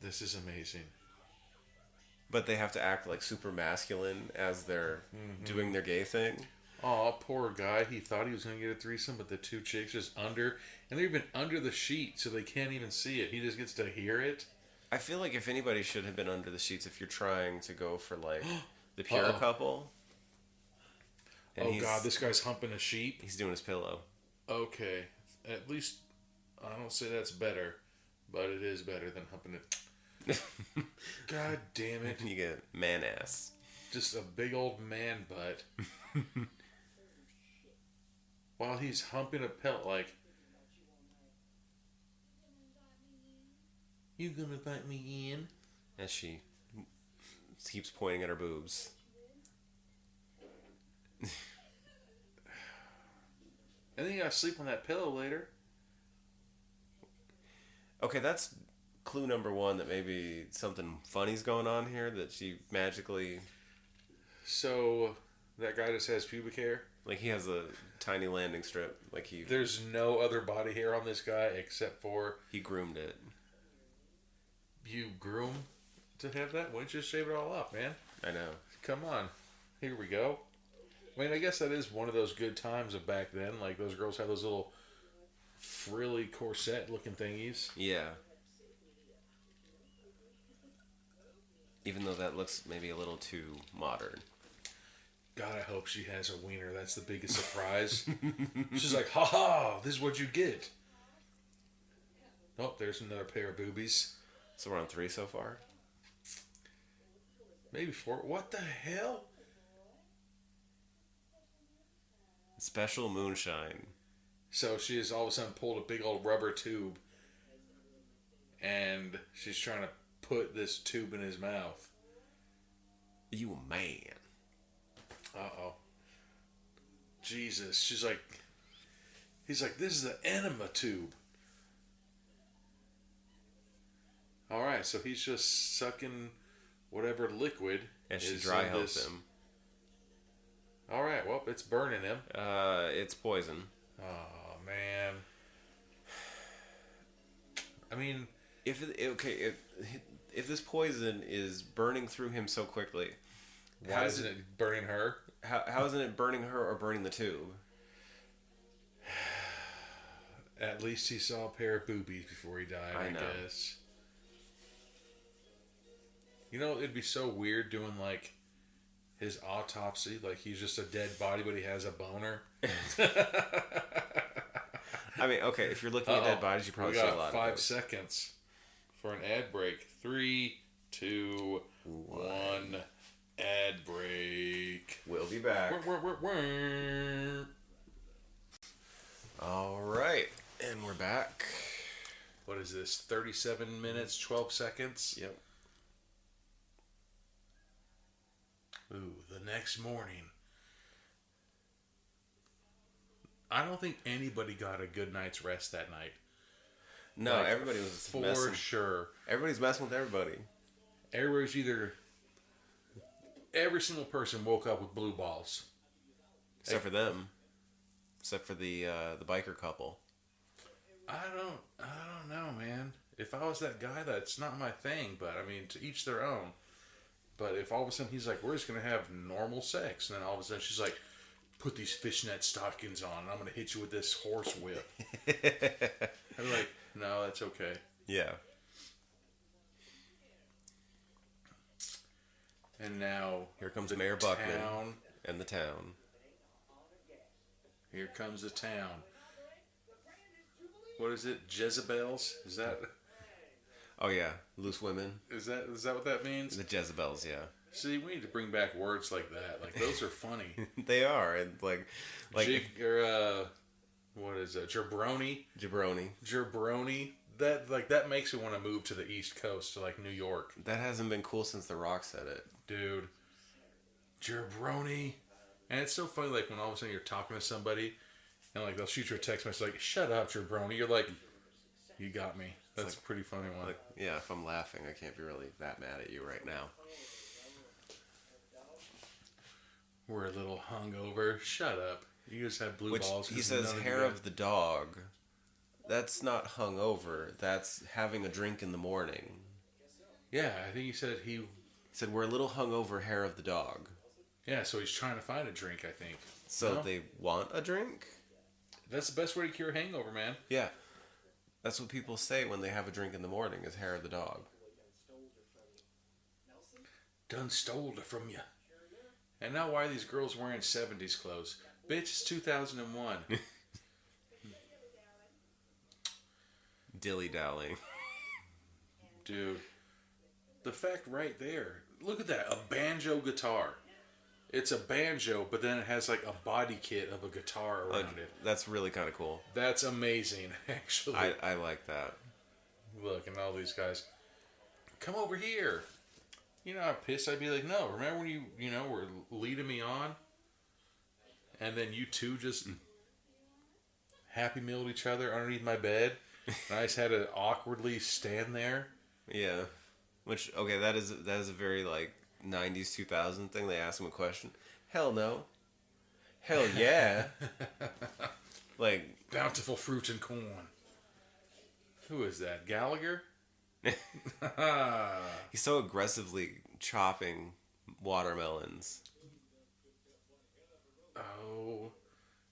This is amazing. But they have to act like super masculine as they're doing their gay thing. Oh, poor guy. He thought he was going to get a threesome, but the two chicks just under, and they're even under the sheet, so they can't even see it. He just gets to hear it. I feel like if anybody should have been under the sheets if you're trying to go for like the pure couple. And Oh God, this guy's humping a sheep. He's doing his pillow. Okay. At least, I don't say that's better, but it is better than humping it. God damn it. You get man ass. Just a big old man butt. While he's humping a pelt like, you gonna invite me in? As she keeps pointing at her boobs. And then you gotta sleep on that pillow later. Okay, that's clue number one that maybe something funny's going on here, that she magically... So, that guy just has pubic hair? Like, he has a tiny landing strip. Like, There's no other body hair on this guy except for... he groomed it. You groom to have that? Why don't you just shave it all off, man? I know. Come on. Here we go. I mean, I guess that is one of those good times of back then. Like, those girls had those little frilly corset-looking thingies. Yeah. Even though that looks maybe a little too modern. God, I hope she has a wiener. That's the biggest surprise. She's like, ha ha, this is what you get. Oh, there's another pair of boobies. So we're on 3 so far? Maybe 4. What the hell? Special moonshine. So she has all of a sudden pulled a big old rubber tube. And she's trying to put this tube in his mouth. You a man. Uh-oh. Jesus. She's like... He's like, this is the enema tube. Alright, so he's just sucking whatever liquid. And she dry helps him. Alright, well, it's burning him. It's poison. Oh, man. I mean... If this poison is burning through him so quickly... Why isn't it burning her? How isn't it burning her or burning the tube? At least he saw a pair of boobies before he died, I guess. You know, it'd be so weird doing, like, his autopsy. Like, he's just a dead body, but he has a boner. I mean, okay, if you're looking at dead bodies, you probably see a lot of 5 those. seconds for an ad break. 3, 2, 1... Ad break. We'll be back. All right, and we're back. What is this? 37 minutes, 12 seconds? Yep. Ooh, the next morning. I don't think anybody got a good night's rest that night. No, like, everybody was for messing. Sure. Everybody's messing with everybody. Everybody's either... Every single person woke up with blue balls. Except for them. Except for the biker couple. I don't know, man. If I was that guy, that's not my thing. But, I mean, to each their own. But if all of a sudden he's like, we're just going to have normal sex. And then all of a sudden she's like, put these fishnet stockings on. And I'm going to hit you with this horse whip. I'm like, no, that's okay. Yeah. And now... Here comes Mayor Buckman town. and the town. Here comes the town. What is it? Jezebels? Is that... Oh, yeah. Loose women. Is that what that means? The Jezebels, yeah. See, we need to bring back words like that. Like, those are funny. They are. And like what is that? Jabroni? Jabroni. That makes me want to move to the East Coast, to, like, New York. That hasn't been cool since The Rock said it. Dude. Jabroni. And it's so funny, like, when all of a sudden you're talking to somebody, and, like, they'll shoot you a text message like, shut up, Jabroni. You're like, you got me. That's like, a pretty funny one. Like, yeah, if I'm laughing, I can't be really that mad at you right now. We're a little hungover. Shut up. You just have blue balls. He says hair of the dog. That's not hungover. That's having a drink in the morning. Yeah, I think he said He said we're a little hungover, hair of the dog. Yeah, so he's trying to find a drink, I think. So they want a drink? That's the best way to cure hangover, man. Yeah. That's what people say when they have a drink in the morning, is hair of the dog. Done stole it from you. And now why are these girls wearing 70s clothes? Bitch, it's 2001. Dilly-dallying. Dude. The fact right there. Look at that. A banjo guitar. It's a banjo, but then it has like a body kit of a guitar around it. That's really kind of cool. That's amazing, actually. I like that. Look, and all these guys, come over here. You know how pissed I'd be like, no, remember when you were leading me on? And then you two just Happy Mealed each other underneath my bed. And I just had to awkwardly stand there. Yeah. Which, okay, that is a very, like, 90s, 2000 thing. They ask him a question. Hell no. Hell yeah. Like... Bountiful fruit and corn. Who is that? Gallagher? He's so aggressively chopping watermelons. Oh,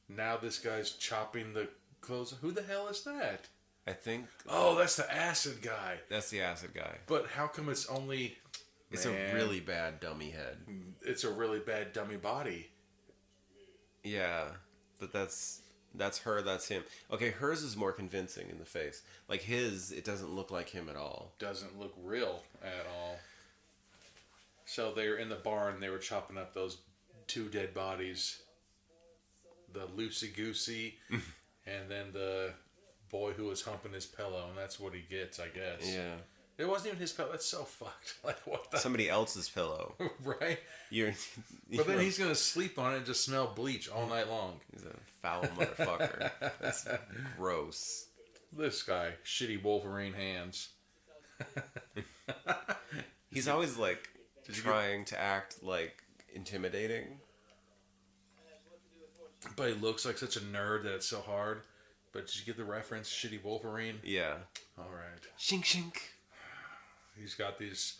now this guy's chopping the clothes. Who the hell is that? I think. Oh, that's the acid guy. That's the acid guy. But how come it's only... It's a really bad dummy head. It's a really bad dummy body. Yeah, but that's her, that's him. Okay, hers is more convincing in the face. Like his, it doesn't look like him at all. Doesn't look real at all. So they were in the barn, they were chopping up those 2 dead bodies. The loosey-goosey, and then the boy who was humping his pillow, and that's what he gets, I guess. Yeah. It wasn't even his pillow. That's so fucked. Like, what the... Somebody else's pillow. Right? You're But then he's going to sleep on it and just smell bleach all night long. He's a foul motherfucker. That's gross. This guy, shitty Wolverine hands. He's always, like, trying to act, like, intimidating. But he looks like such a nerd that it's so hard. But did you get the reference? Shitty Wolverine? Yeah. All right. Shink shink. He's got these...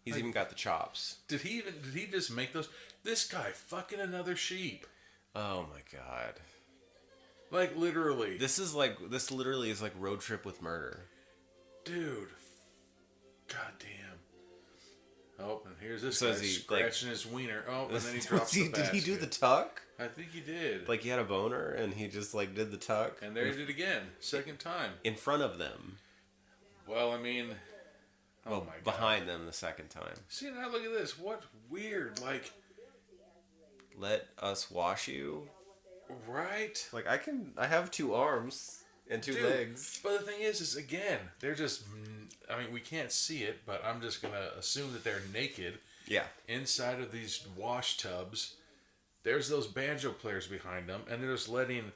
He's even got the chops. Did he just make those? This guy fucking another sheep. Oh my god. Like, literally. This literally is like Road Trip with Murder. Dude. God damn. Oh, and here's this So guy is he, scratching his wiener. Oh, and then he drops Did the basket. he do the tuck? I think he did. Like he had a boner and he just like did the tuck? And there he did again. Second time. In front of them. Well, I mean... Well, oh my God. behind them the second time. See, now look at this. What weird, like... Let us wash you? Right? Like, I have 2 arms and 2 legs. But the thing is again, they're just... I mean, we can't see it, but I'm just going to assume that they're naked. Yeah. Inside of these wash tubs. There's those banjo players behind them, and they're just letting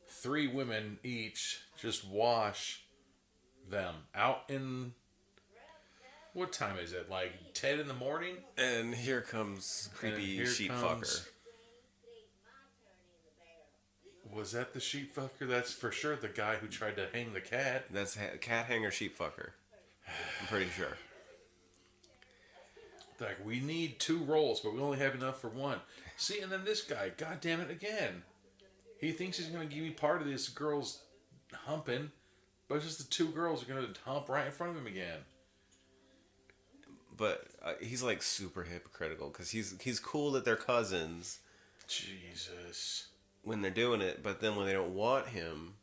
3 women each just wash them out in... What time is it? Like 10 in the morning? And here comes creepy sheep fucker. Was that the sheep fucker? That's for sure the guy who tried to hang the cat. That's cat hanger sheep fucker. I'm pretty sure. Like, we need 2 rolls, but we only have enough for 1. See, and then this guy, god damn it again. He thinks he's going to give me part of this girl's humping, but it's just the 2 girls are going to hump right in front of him again. But he's like super hypocritical because he's cool that they're cousins. Jesus. When they're doing it, but then when they don't want him.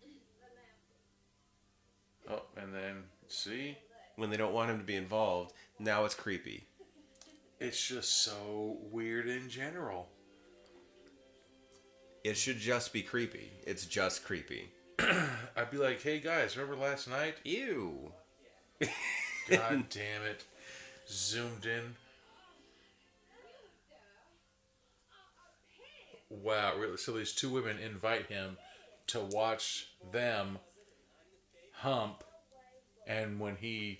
Oh, and then, see? When they don't want him to be involved, now it's creepy. It's just so weird in general. It should just be creepy. It's just creepy. I'd be like, hey guys, remember last night? Ew. God damn it. Zoomed in. Wow, really? So these 2 women invite him to watch them hump, and when he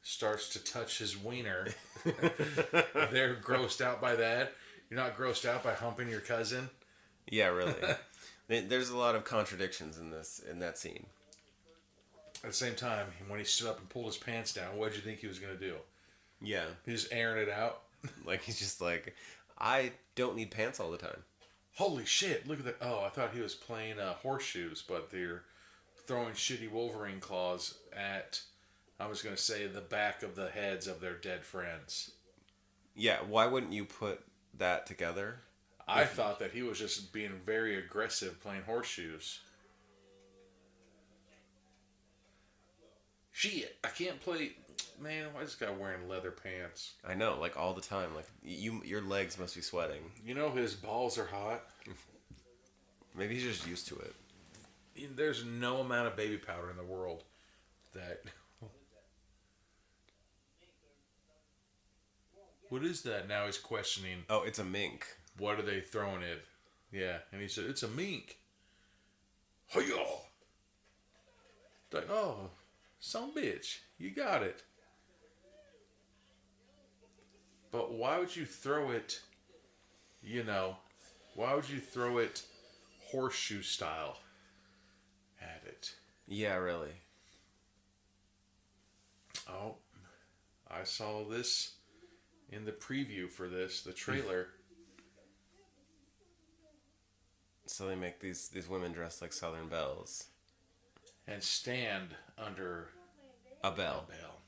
starts to touch his wiener, they're grossed out by that. You're not grossed out by humping your cousin? Yeah, really. There's a lot of contradictions in that scene. At the same time, when he stood up and pulled his pants down, what did you think he was going to do? Yeah. He's just airing it out? Like, he's just like, I don't need pants all the time. Holy shit, look at that. Oh, I thought he was playing horseshoes, but they're throwing shitty Wolverine claws at, I was going to say, the back of the heads of their dead friends. Yeah, why wouldn't you put that together? I thought that he was just being very aggressive playing horseshoes. Shit, I can't play... Man, why is this guy wearing leather pants? I know, like all the time. Like your legs must be sweating. You know his balls are hot. Maybe he's just used to it. There's no amount of baby powder in the world that... What is that? Now he's questioning. Oh, it's a mink. What are they throwing it? Yeah, and he said, it's a mink. Hi-ya! Like, oh, some bitch, you got it. But why would you throw it, why would you throw it horseshoe style at it? Yeah, really. Oh, I saw this in the preview for this, the trailer. So they make these women dressed like Southern belles. And stand under A bell. a bell.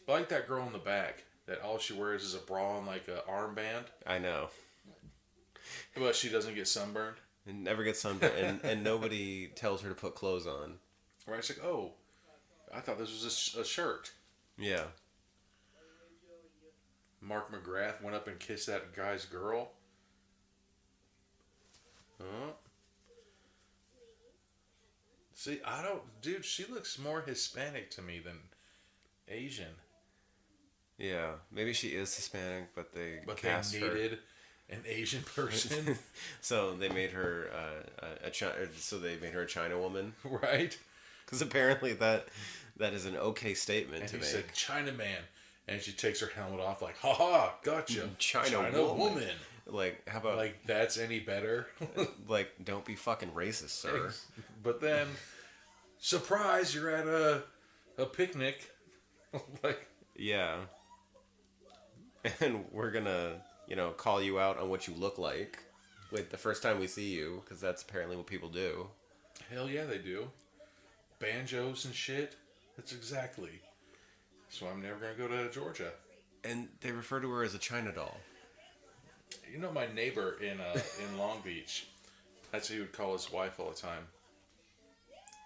I like that girl in the back. That all she wears is a bra and like an armband. I know. But she doesn't get sunburned. And never gets sunburned. and nobody tells her to put clothes on. Right? It's like, oh, I thought this was a shirt. Yeah. Mark McGrath went up and kissed that guy's girl. Huh? See, dude, she looks more Hispanic to me than Asian. Yeah. Maybe she is Hispanic, but they But they needed an Asian person. So they made her they made her a China woman. Right? Because apparently that is an okay statement And to he make. said, Chinaman. And she takes her helmet off like, ha, gotcha. China woman. Like, how about... Like, that's any better? like, don't be fucking racist, sir. But then, surprise, you're at a picnic. Like... Yeah. And we're gonna, call you out on what you look like. Like, the first time we see you, because that's apparently what people do. Hell yeah, they do. Banjos and shit. That's exactly. So I'm never going to go to Georgia. And they refer to her as a China doll. You know my neighbor in Long Beach, that's what he would call his wife all the time.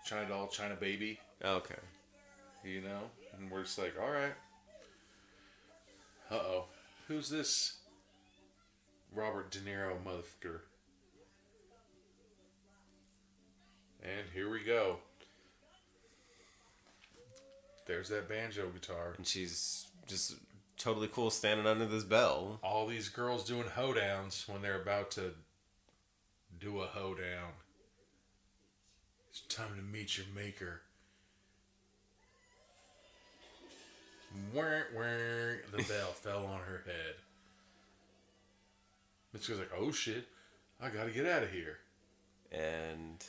China doll, China baby. Okay. And we're just like, all right. Uh-oh. Who's this Robert De Niro motherfucker? And here we go. There's that banjo guitar. And she's just totally cool standing under this bell. All these girls doing hoedowns when they're about to do a hoedown. It's time to meet your maker. The bell fell on her head. Mitch goes like, oh shit, I gotta get out of here. And...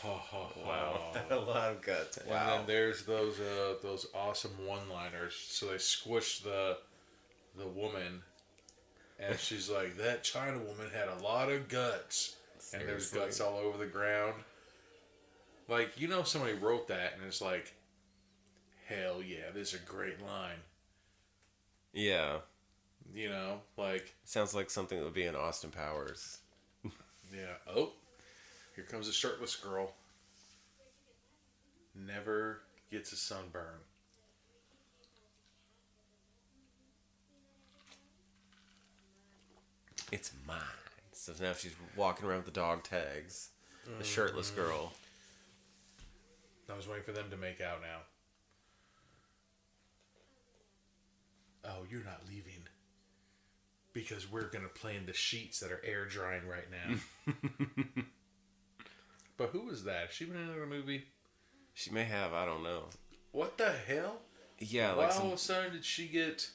wow. A lot of guts. Wow. And then there's those awesome one-liners. So they squish the woman, and she's like, that China woman had a lot of guts. Seriously? And there's guts all over the ground. Like, somebody wrote that, and it's like, hell yeah, this is a great line. Yeah. Like... Sounds like something that would be in Austin Powers. Yeah. Oh, here comes a shirtless girl. Never gets a sunburn. It's mine. So now she's walking around with the dog tags. The shirtless girl. I was waiting for them to make out now. Oh, you're not leaving. Because we're going to play in the sheets that are air drying right now. But who was that? Has she been in another movie? She may have. I don't know. What the hell? Yeah, Why all of a sudden did she get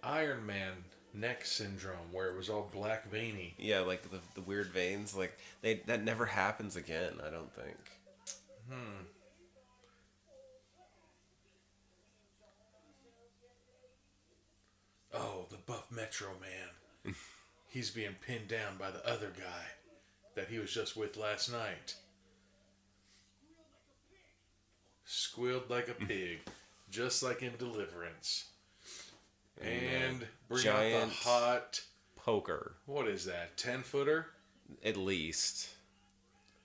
Iron Man neck syndrome where it was all black veiny? Yeah, like the weird veins. Like, that never happens again, I don't think. Oh, the buff Metro Man. He's being pinned down by the other guy that he was just with last night. Squealed like a pig, just like in Deliverance. And bring out the hot... poker. What is that, 10-footer? At least.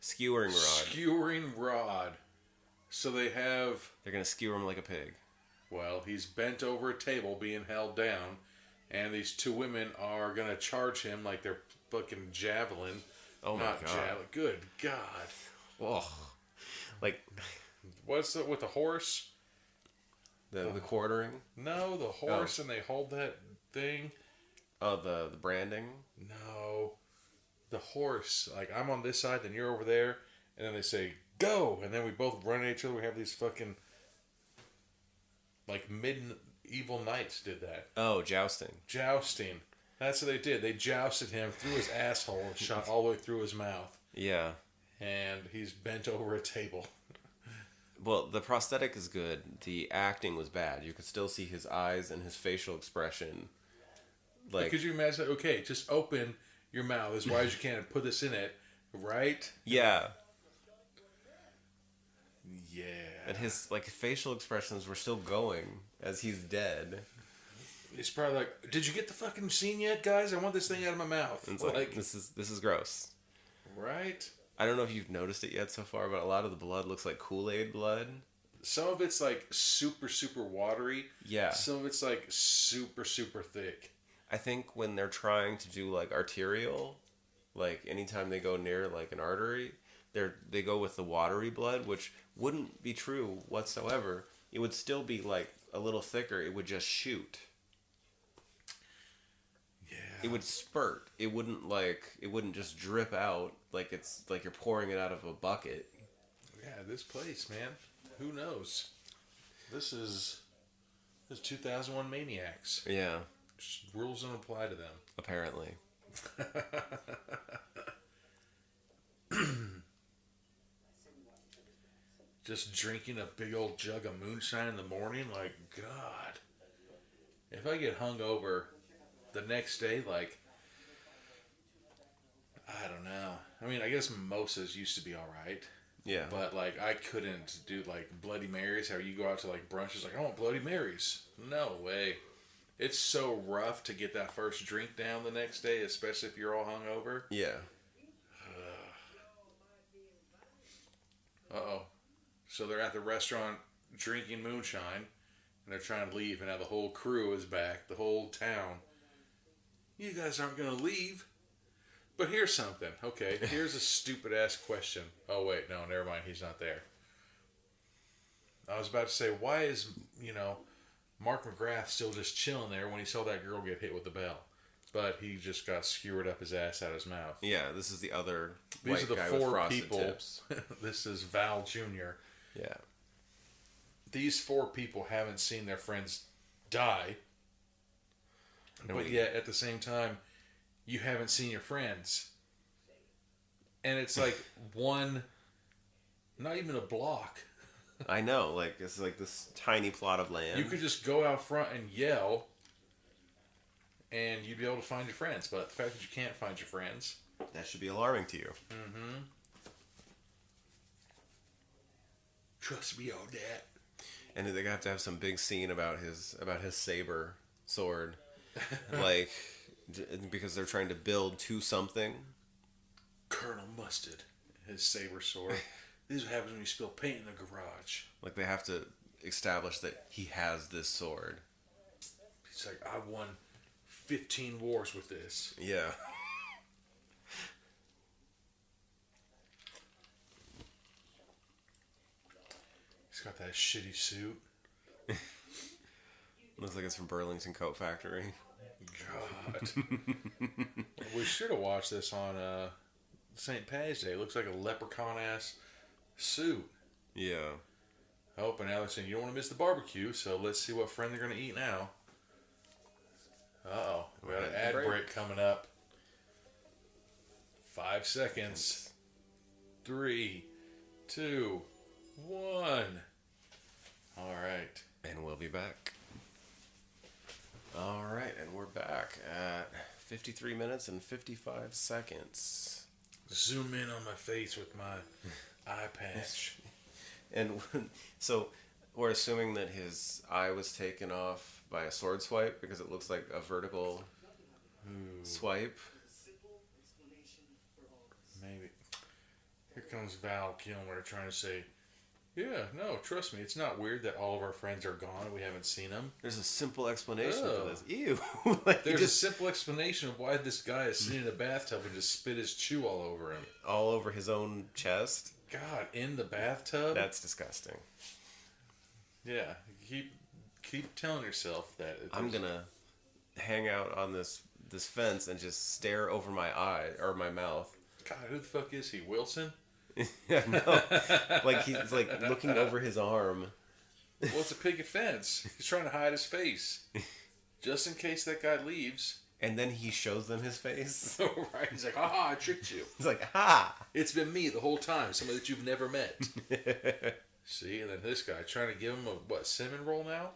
Skewering rod. Skewering rod. So they have... They're going to skewer him like a pig. Well, he's bent over a table being held down, and these two women are going to charge him like they're fucking javelin. Oh my God. Javelin. Good God. Whoa. Like... What's it with the horse? The quartering? No, the horse, and they hold that thing. Oh, the branding? No. The horse. Like, I'm on this side, then you're over there, and then they say, go! And then we both run at each other. We have these fucking... Like, medieval knights did that. Oh, jousting. Jousting. That's what they did. They jousted him through his asshole and shot all the way through his mouth. Yeah. And he's bent over a table. Well, the prosthetic is good. The acting was bad. You could still see his eyes and his facial expression Like, could you imagine? Okay, just open your mouth as wide as you can and put this in it, right? yeah. Yeah. And his like facial expressions were still going as he's dead. He's probably like, "Did you get the fucking scene yet, guys? I want this thing out of my mouth." And it's like this is gross. Right? I don't know if you've noticed it yet so far, but a lot of the blood looks like Kool-Aid blood. Some of it's like super, super watery. Yeah. Some of it's like super, super thick. I think when they're trying to do like arterial, like anytime they go near like an artery, they go with the watery blood, which wouldn't be true whatsoever. It would still be like a little thicker. It would just shoot. Yeah. It would spurt. It wouldn't just drip out like it's like you're pouring it out of a bucket. Yeah, this place, man. Who knows? This is 2001 Maniacs. Yeah, Just rules don't apply to them. apparently. Just drinking a big old jug of moonshine in the morning, like, God. If I get hungover the next day, like, I don't know. I mean, I guess mimosas used to be alright. Yeah. But, like, I couldn't do, like, Bloody Marys. How you go out to, like, brunches, like, I want Bloody Marys. No way. It's so rough to get that first drink down the next day, especially if you're all hungover. Yeah. Uh-oh. So they're at the restaurant drinking moonshine, and they're trying to leave, and now the whole crew is back, the whole town. You guys aren't going to leave. But here's something. Okay, here's a stupid-ass question. Oh, wait, no, never mind. He's not there. I was about to say, why is, Mark McGrath still just chilling there when he saw that girl get hit with the bell? But he just got skewered up his ass out of his mouth. Yeah, this is the other These white are the guy with four frosted people. tips. This is Val Jr. Yeah. These four people haven't seen their friends die. But yet, at the same time, you haven't seen your friends. And it's like not even a block. I know, like, it's like this tiny plot of land. You could just go out front and yell, and you'd be able to find your friends. But the fact that you can't find your friends... That should be alarming to you. Mm-hmm. Trust me on that. And they have to have some big scene about his saber sword. Like, because they're trying to build to something. Colonel Mustard, his saber sword. This is what happens when you spill paint in the garage. Like, they have to establish that he has this sword. He's like, I won 15 wars with this. Yeah. He's got that shitty suit. Looks like it's from Burlington Coat Factory. God. We should have watched this on St. Patty's Day. It looks like a leprechaun-ass suit. Yeah. Oh, but now they're saying you don't want to miss the barbecue, so let's see what friend they're going to eat now. Uh-oh. We got an ad break coming up. 5 seconds. 3, 2, 1. All right. And we'll be back. All right, and we're back at 53 minutes and 55 seconds. Zoom in on my face with my eye patch. And so we're assuming that his eye was taken off by a sword swipe because it looks like a vertical swipe. Maybe. Here comes Val Kilmer trying to say, yeah, no, trust me, it's not weird that all of our friends are gone and we haven't seen them. There's a simple explanation for this. Ew. Like, There's a simple explanation of why this guy is sitting in a bathtub and just spit his chew all over him. All over his own chest. God, in the bathtub? That's disgusting. Yeah, keep telling yourself that. I'm gonna hang out on this fence and just stare over my eye or my mouth. God, who the fuck is he? Wilson? Yeah, no. Like he's like looking over his arm. Well, it's a picket fence. He's trying to hide his face, just in case that guy leaves. And then he shows them his face. Right? He's like, "Ha I tricked you." He's like, "Ha! It's been me the whole time. Somebody that you've never met." See, and then this guy trying to give him a cinnamon roll now.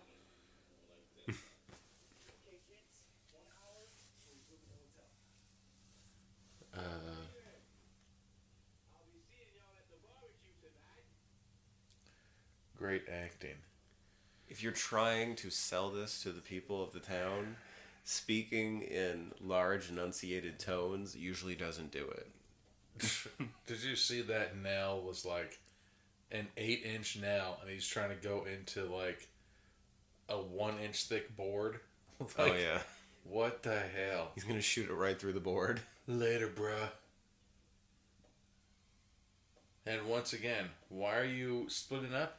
great acting. If you're trying to sell this to the people of the town, speaking in large enunciated tones usually doesn't do it. Did you see that nail was like an 8-inch nail, and he's trying to go into like a 1-inch thick board? Like, oh yeah. What the hell? He's gonna shoot it right through the board. Later, bruh. And once again, why are you splitting up?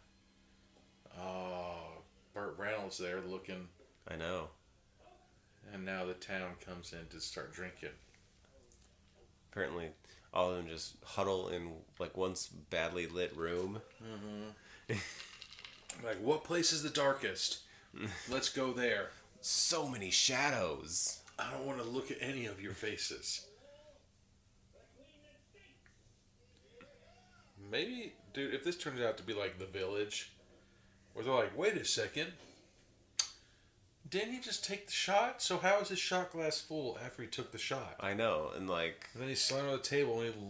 Oh, Burt Reynolds there looking. I know. And now the town comes in to start drinking. Apparently, all of them just huddle in like one badly lit room. Like, what place is the darkest? Let's go there. So many shadows. I don't want to look at any of your faces. Maybe, dude, if this turns out to be like The Village, where they're like, wait a second, didn't he just take the shot? So how is his shot glass full after he took the shot? I know, and like... And then he slammed on the table and he...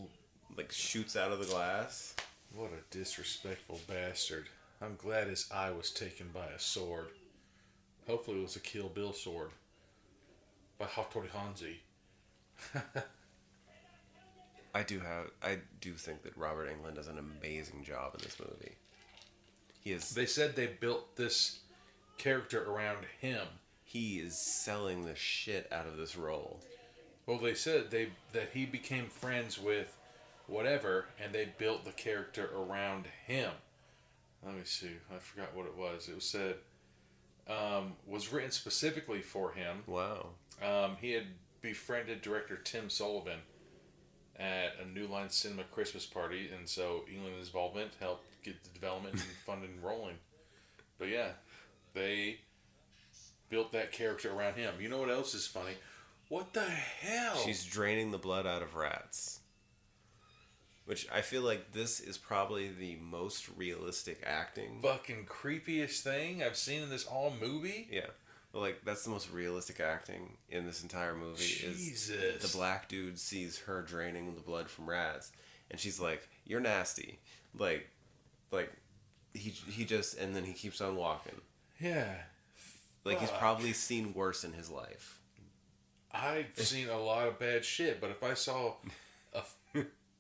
like, shoots out of the glass. What a disrespectful bastard. I'm glad his eye was taken by a sword. Hopefully it was a Kill Bill sword. By Hattori Hanzi. I do think that Robert Englund does an amazing job in this movie. He is... They said they built this character around him. He is selling the shit out of this role. Well, they said that he became friends with whatever, and they built the character around him. Let me see. I forgot what it was. It was said... was written specifically for him. Wow. He had befriended director Tim Sullivan at a New Line Cinema Christmas party, and so England's involvement helped get the development and funding rolling. But yeah, they built that character around him. You know what else is funny? What the hell? She's draining the blood out of rats. Which I feel like this is probably the most realistic acting. Fucking creepiest thing I've seen in this all movie? Yeah. Like, that's the most realistic acting in this entire movie. Jesus. Is the black dude sees her draining the blood from rats, and she's like, "You're nasty." Like he just, and then he keeps on walking. Yeah. Like, he's probably seen worse in his life. I've seen a lot of bad shit, but if I saw a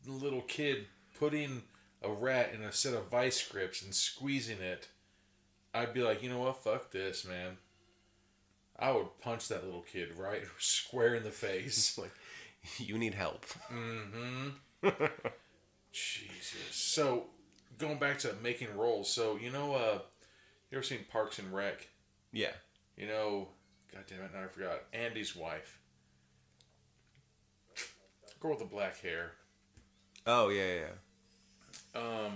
little kid putting a rat in a set of vice grips and squeezing it, I'd be like, you know what? Fuck this, man. I would punch that little kid right square in the face. Like, you need help. Mm-hmm. Jesus. So, going back to making roles. So, you ever seen Parks and Rec? Yeah. You know, God damn it, now I forgot. Andy's wife. Girl with the black hair. Oh, yeah. The I know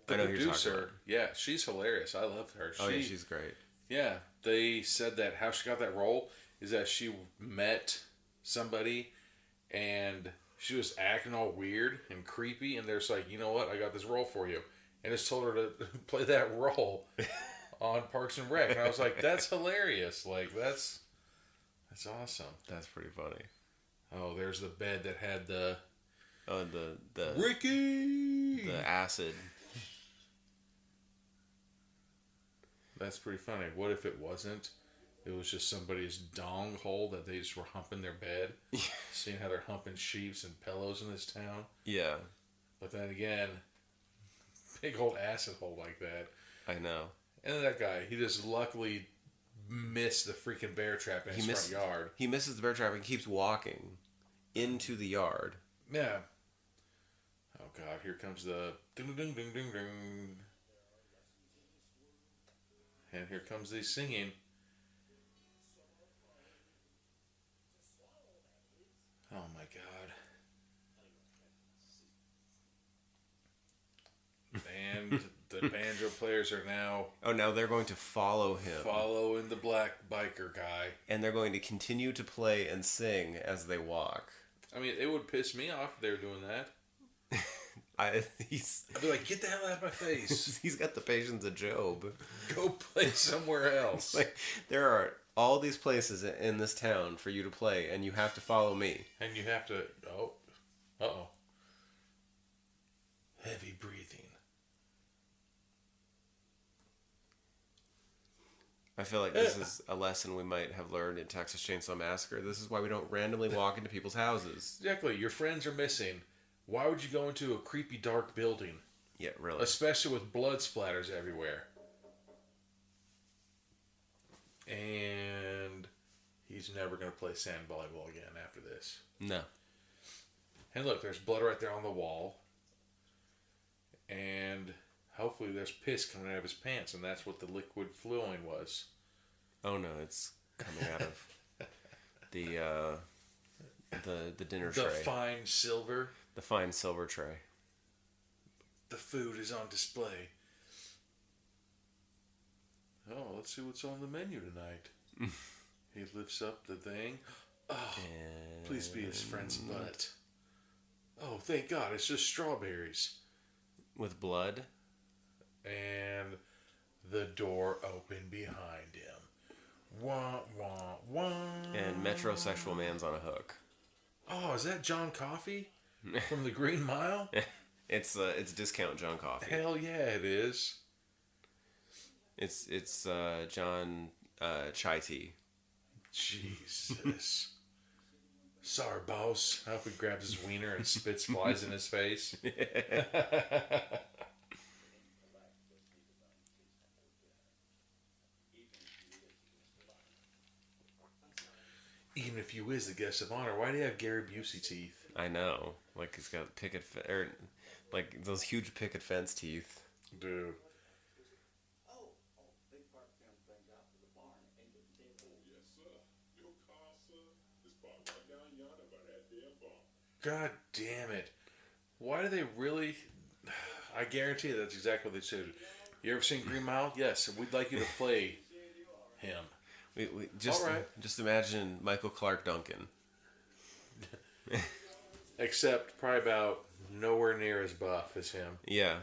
who you're talking producer, about. yeah, she's hilarious. I love her. Yeah, she's great. Yeah, they said that how she got that role is that she met somebody and she was acting all weird and creepy, and they're just like, you know what, I got this role for you. And just told her to play that role on Parks and Rec. And I was like, that's hilarious. Like, that's awesome. That's pretty funny. Oh, there's the bed that had the... Oh, the Ricky! The acid. That's pretty funny. What if it wasn't? It was just somebody's dong hole that they just were humping their bed. Seeing how they're humping sheets and pillows in this town. Yeah. But then again, big old acid hole like that. I know. And then that guy, he just luckily missed the freaking bear trap in his front yard. He misses the bear trap and keeps walking into the yard. Yeah. Oh God, here comes the ding ding ding ding ding. And here comes the singing. Oh my God. And the banjo players are now... Oh, now they're going to follow him. Following the black biker guy. And they're going to continue to play and sing as they walk. I mean, it would piss me off if they were doing that. I'd be like, get the hell out of my face. He's got the patience of Job. Go play somewhere else. Like, there are all these places in this town for you to play, and you have to follow me. And you have to... Oh. Uh-oh. Heavy breathing. I feel like this is a lesson we might have learned in Texas Chainsaw Massacre. This is why we don't randomly walk into people's houses. Exactly. Your friends are missing. Why would you go into a creepy, dark building? Yeah, really. Especially with blood splatters everywhere. And he's never going to play sand volleyball again after this. No. And look, there's blood right there on the wall. And hopefully there's piss coming out of his pants, and that's what the liquid flowing was. Oh no, it's coming out of the dinner tray. The fine silver. The fine silver tray. The food is on display. Oh, let's see what's on the menu tonight. He lifts up the thing. Oh, And... please be his friend's butt. Oh, thank God, it's just strawberries. With blood. And the door opened behind him. Wah, wah, wah. And metrosexual man's on a hook. Oh, is that John Coffey from the Green Mile? It's discount John Coffey. Hell yeah, it is. It's John Chai Tea. Jesus. Sorry, boss. I hope he grabs his wiener and spits flies in his face. Even if you is the guest of honor, why do you have Gary Busey teeth? I know, like he's got like those huge picket fence teeth. Dude. God damn it. Why do they really... I guarantee that's exactly what they said. You ever seen Green Mile? Yes, we'd like you to play him. We just All right. Just imagine Michael Clark Duncan. Except probably about nowhere near as buff as him. Yeah.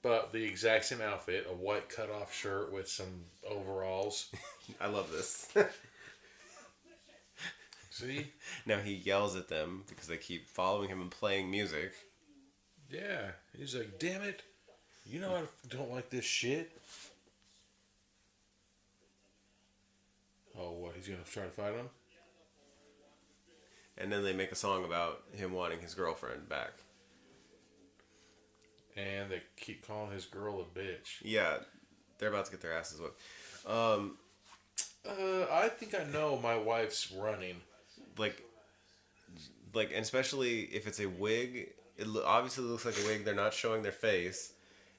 But the exact same outfit, a white cutoff shirt with some overalls. I love this. See? Now he yells at them because they keep following him and playing music. Yeah. He's like, damn it. You know I don't like this shit. Oh, what? He's going to try to fight him? And then they make a song about him wanting his girlfriend back. And they keep calling his girl a bitch. Yeah. They're about to get their asses whipped. I think I know my wife's running. Like, and especially if it's a wig, it obviously looks like a wig. They're not showing their face,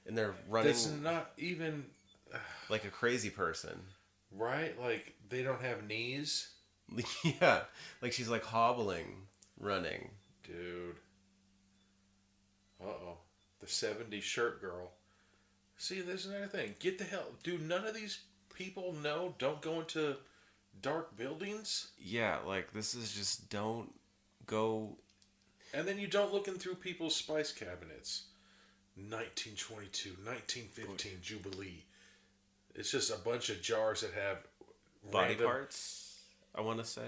and they're running. That's not even like a crazy person, right. Like they don't have knees, yeah. Like she's like hobbling, running. dude. The 70s shirt girl. See, there's another thing. Get the hell, dude. None of these people know. Don't go into dark buildings. Yeah, like this is just don't go. And then you don't look in through people's spice cabinets. 1922, 1915 Jubilee. It's just a bunch of jars that have Body random parts, I want to say.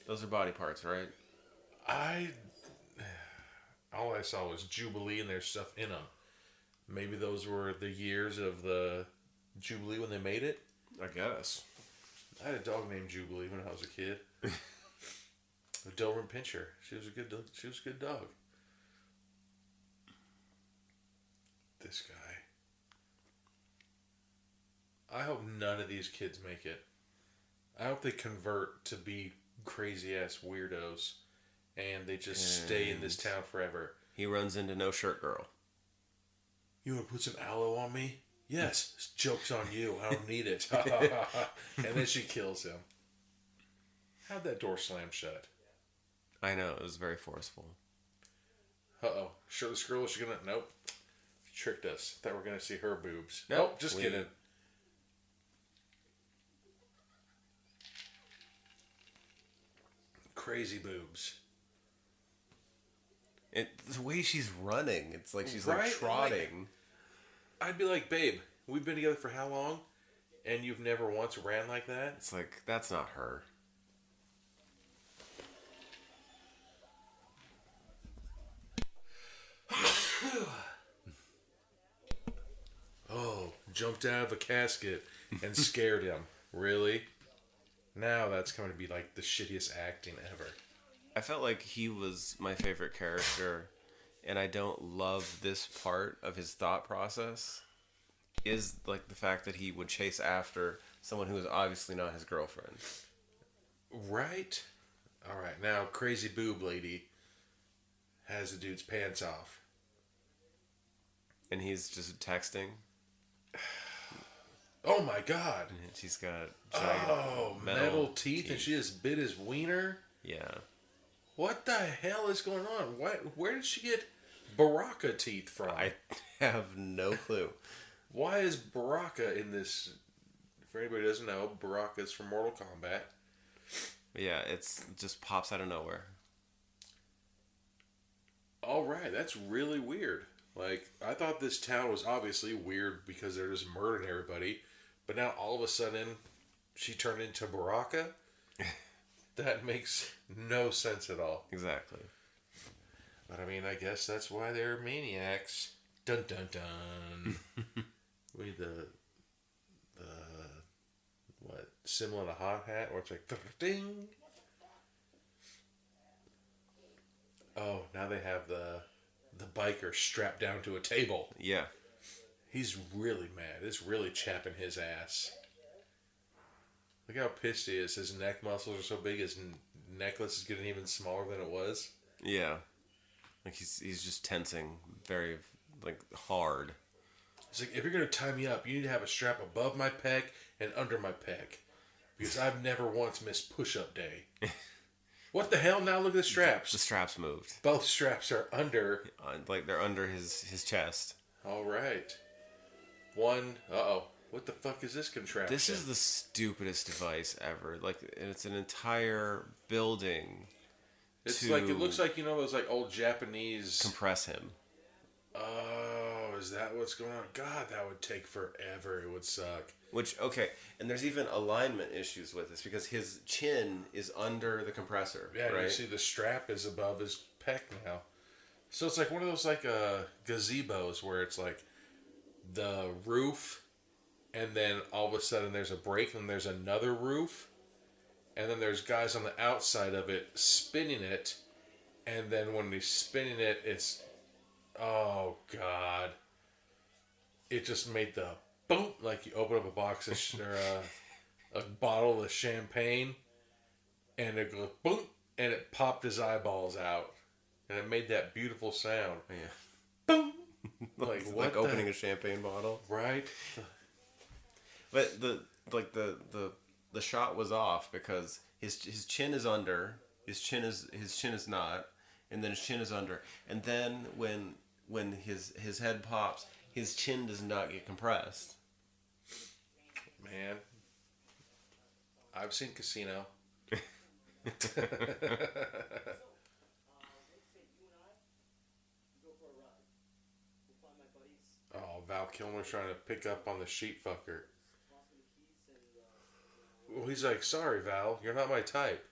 Those are body parts, right? All I saw was Jubilee and there's stuff in them. Maybe those were the years of the Jubilee when they made it. I guess. I had a dog named Jubilee when I was a kid. A Doberman Pinscher. She was a good dog. This guy. I hope none of these kids make it. I hope they convert to be crazy ass weirdos and they just stay in this town forever. He runs into No Shirt Girl. You want to put some aloe on me? Yes. This joke's on you. I don't need it. And then she kills him. How'd that door slam shut? I know, it was very forceful. Uh-oh. Shirtless girl, is she gonna... Nope. She tricked us. Thought we were gonna see her boobs. Nope, Just kidding. Crazy boobs. The way she's running, it's like she's Right? like trotting. I'd be like, babe, we've been together for how long? And you've never once ran like that? It's like, that's not her. Oh, jumped out of a casket and scared him. Really? Now that's going to be like the shittiest acting ever. I felt like he was my favorite character, and I don't love this part of his thought process. Is like the fact that he would chase after someone who is obviously not his girlfriend. Right? Alright, now crazy boob lady has the dude's pants off. And he's just texting. Oh my god! And she's got giant metal teeth, and she just bit his wiener? Yeah. What the hell is going on? Where did she get Baraka teeth from? I have no clue. Why is Baraka in this? For anybody who doesn't know, Baraka is from Mortal Kombat. Yeah, it just pops out of nowhere. Alright, that's really weird. Like, I thought this town was obviously weird because they're just murdering everybody. But now all of a sudden, she turned into Baraka? That makes no sense at all. Exactly. But I mean, I guess that's why they're maniacs. Dun dun dun. With the what, similar to hot hat, where it's like ding. Oh, now they have the biker strapped down to a table. Yeah. He's really mad. It's really chapping his ass. Look how pissed he is. His neck muscles are so big, his necklace is getting even smaller than it was. Yeah. Like he's just tensing very, like, hard. He's like, if you're going to tie me up, you need to have a strap above my pec and under my pec. Because I've never once missed push-up day. What the hell? Now look at the straps. The straps moved. Both straps are under. Like they're under his chest. All right. One. Uh-oh. What the fuck is this contraption? This is the stupidest device ever. Like, it's an entire building. It's like, it looks like, you know, those like old Japanese. Compress him. Oh, is that what's going on? God, that would take forever. It would suck. Which, okay, and there's even alignment issues with this because his chin is under the compressor. Yeah, right? You see the strap is above his pec now. So it's like one of those like gazebos where it's like the roof, and then all of a sudden there's a break, and there's another roof, and then there's guys on the outside of it spinning it, and then when he's spinning it, it's, oh god, it just made the boom, like you open up a box of or a bottle of champagne, and it goes boom, and it popped his eyeballs out, and it made that beautiful sound. Yeah. Boom. Like what? Like opening a champagne bottle. Right. But the shot was off because his chin is under, his chin is not, and then his chin is under, and then when his head pops, his chin does not get compressed. Man, I've seen Casino. Oh, Val Kilmer's trying to pick up on the sheep fucker. Well, he's like, sorry, Val, you're not my type.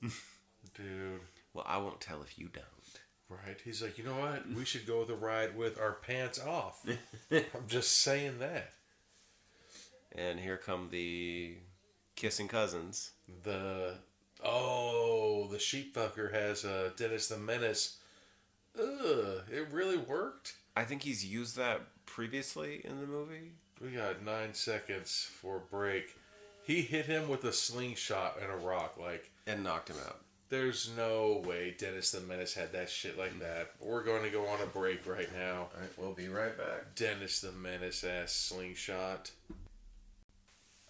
Dude. Well, I won't tell if you don't. Right? He's like, you know what? We should go the ride with our pants off. I'm just saying that. And here come the kissing cousins. The sheep fucker has Dennis the Menace. Ugh, it really worked. I think he's used that previously in the movie. We got 9 seconds for a break. He hit him with a slingshot and a rock, and knocked him out. There's no way Dennis the Menace had that shit like that. We're going to go on a break right now. All right, we'll be right back. Dennis the Menace ass slingshot.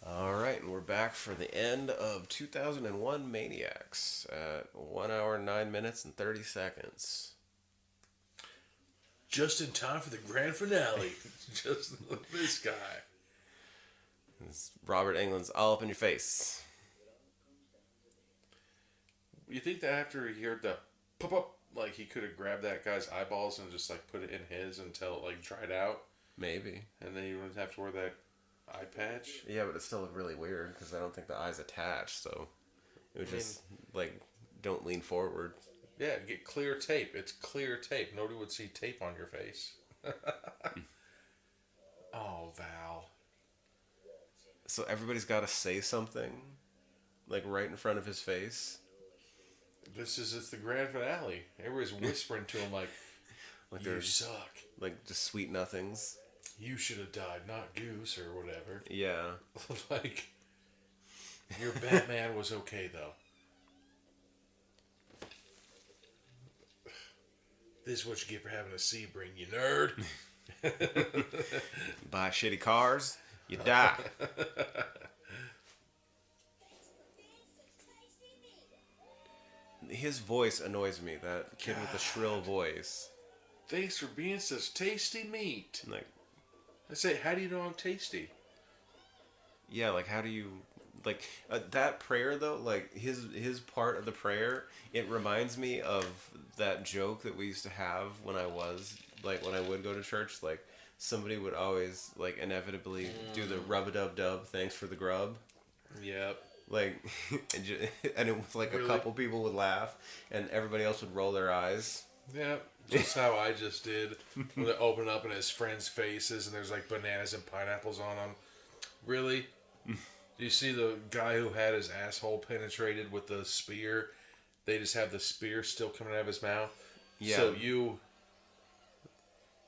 All right, and we're back for the end of 2001 Maniacs at 1 hour, 9 minutes, and 30 seconds. Just in time for the grand finale. Just this guy. It's Robert Englund's all up in your face. You think that after he heard the pop up, like he could have grabbed that guy's eyeballs and just like put it in his until it like dried out? Maybe. And then he wouldn't have to wear that eye patch? Yeah, but it still looked really weird because I don't think the eye's attached, so it was just like, don't lean forward. Yeah, get clear tape. It's clear tape. Nobody would see tape on your face. Oh, Val. So everybody's got to say something, like right in front of his face. It's the grand finale. Everybody's whispering to him like you suck. Like just sweet nothings. You should have died, not Goose or whatever. Yeah. Like, your Batman was okay, though. This is what you get for having a Sebring, you nerd. Buy shitty cars, you die. His voice annoys me. That kid with the shrill voice. Thanks for being such tasty meat. Like, I say, how do you know I'm tasty? yeah, like how do you like that prayer though? Like his part of the prayer, it reminds me of that joke that we used to have when I would go to church. Like somebody would always like inevitably do the rub-a-dub-dub. Thanks for the grub. Yep. Like, and it was like Really? a couple people would laugh, and everybody else would roll their eyes. Yep. Just how I just did. When it opened up in his friends' faces and there's like bananas and pineapples on them. Really? Do you see the guy who had his asshole penetrated with the spear? They just have the spear still coming out of his mouth. Yeah. So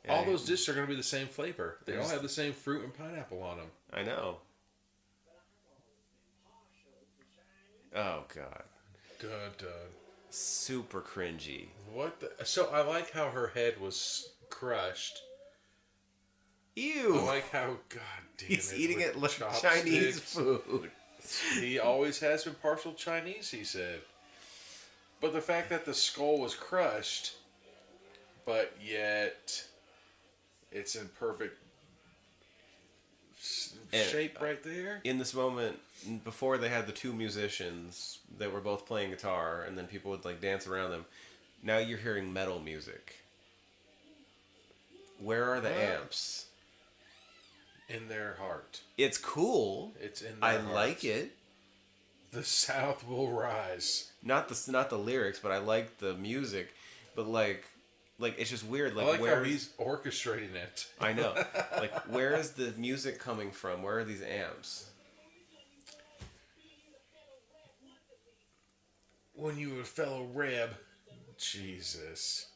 all Yeah, those dishes are going to be the same flavor. They all There's- have the same fruit and pineapple on them. I know. Oh god. Dun dun. Super cringy. What the? So I like how her head was crushed. Ew. I like how, god damn He's it, eating with it like chopsticks. Chinese food. He always has been partial Chinese, he said. But the fact that the skull was crushed, but yet it's in perfect shape right there. In this moment, before they had the two musicians that were both playing guitar, and then people would like dance around them. Now you're hearing metal music. Where are the amps? In their heart. It's cool. It's in their I heart. like it. The South will rise. Not the lyrics, but I like the music. But like it's just weird. Like, I like where how he's orchestrating it. I know. Like, where is the music coming from? Where are these amps? When you were a fellow Reb. Jesus.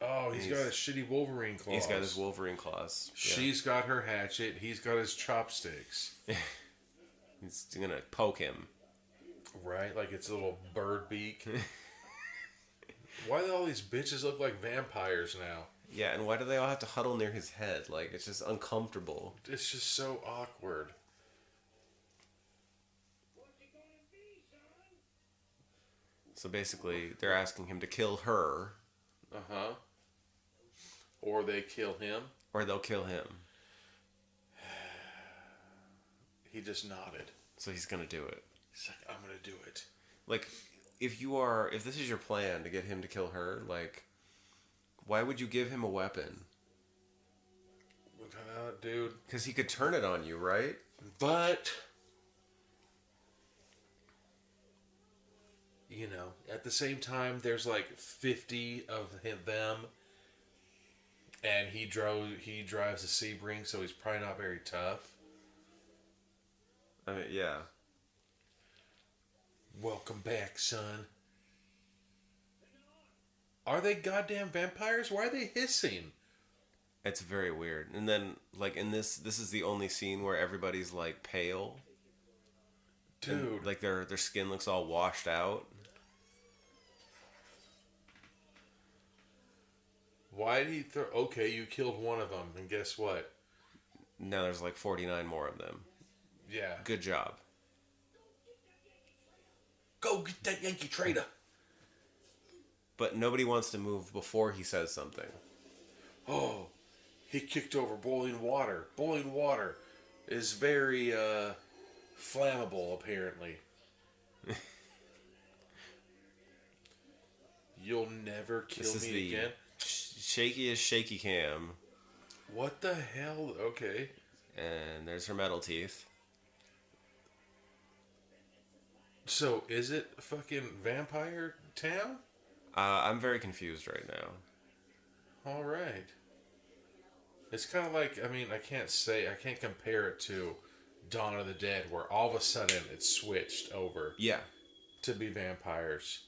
Oh, he's got his shitty Wolverine claws. He's got his Wolverine claws. Yeah. She's got her hatchet. He's got his chopsticks. He's gonna poke him. Right? Like it's a little bird beak. Why do all these bitches look like vampires now? Yeah, and why do they all have to huddle near his head? Like, it's just uncomfortable. It's just so awkward. So basically, they're asking him to kill her, Uh-huh. Or they kill him. or they'll kill him. He just nodded. So he's gonna do it. He's like, I'm gonna do it. Like, if this is your plan to get him to kill her, like, why would you give him a weapon? Dude. Because he could turn it on you, right? But, you know, at the same time, there's like 50 of them, and he drives a Sebring, so he's probably not very tough. I mean, yeah. Welcome back, son. Are they goddamn vampires? Why are they hissing? It's very weird. And then, like, in this is the only scene where everybody's, like, pale. Dude. And, like, their skin looks all washed out. Why did he throw... Okay, you killed one of them, and guess what? Now there's, like, 49 more of them. Yeah. Good job. Go get that Yankee traitor. But nobody wants to move before he says something. Oh, he kicked over boiling water. Boiling water is very flammable, apparently. You'll never kill This is me the again? shakiest shaky cam. What the hell? Okay. And there's her metal teeth. So, is it fucking Vampire Town? I'm very confused right now. All right. It's kind of like, I mean, I can't compare it to Dawn of the Dead, where all of a sudden it switched over Yeah. to be vampires.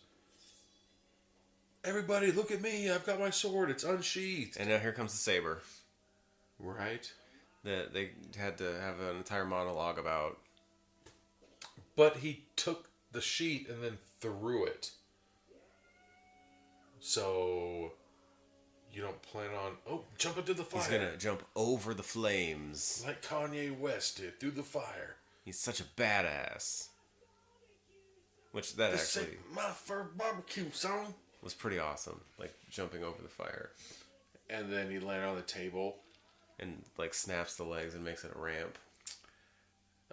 Everybody, look at me! I've got my sword. It's unsheathed. And now here comes the saber. Right. That they had to have an entire monologue about. But he took the sheet and then threw it. So you don't plan on jump into the fire. He's gonna jump over the flames. Like Kanye West did through the fire. He's such a badass. Which that This actually ain't my first barbecue, son. was pretty awesome. Like jumping over the fire. And then he landed on the table. And like snaps the legs and makes it a ramp.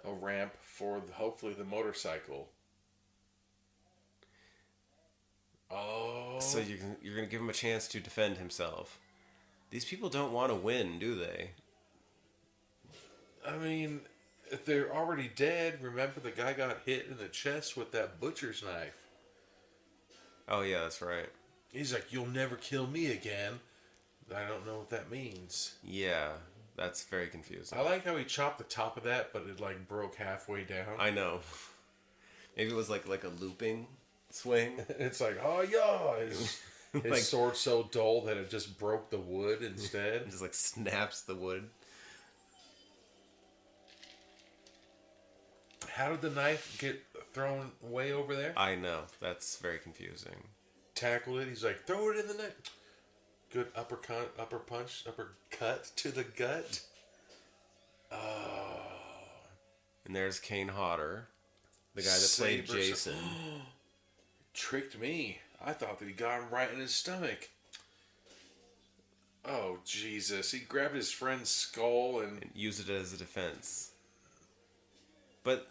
A ramp for hopefully the motorcycle. Oh. So you're gonna give him a chance to defend himself. These people don't want to win, do they? I mean, if they're already dead, remember the guy got hit in the chest with that butcher's knife. Oh yeah, that's right. He's like, "You'll never kill me again." I don't know what that means. Yeah, that's very confusing. I like how he chopped the top of that, but it like broke halfway down. I know. Maybe it was like a looping swing. It's like, oh yeah, his Like- sword's so dull that it just broke the wood instead. It just like snaps the wood. How did the knife get thrown way over there? I know. That's very confusing. Tackled it. He's like, throw it in the neck. Good upper cut to the gut. Oh. And there's Kane Hodder, the guy that played Saber- Jason. Tricked me. I thought that he got him right in his stomach. Oh, Jesus. He grabbed his friend's skull and... And used it as a defense. But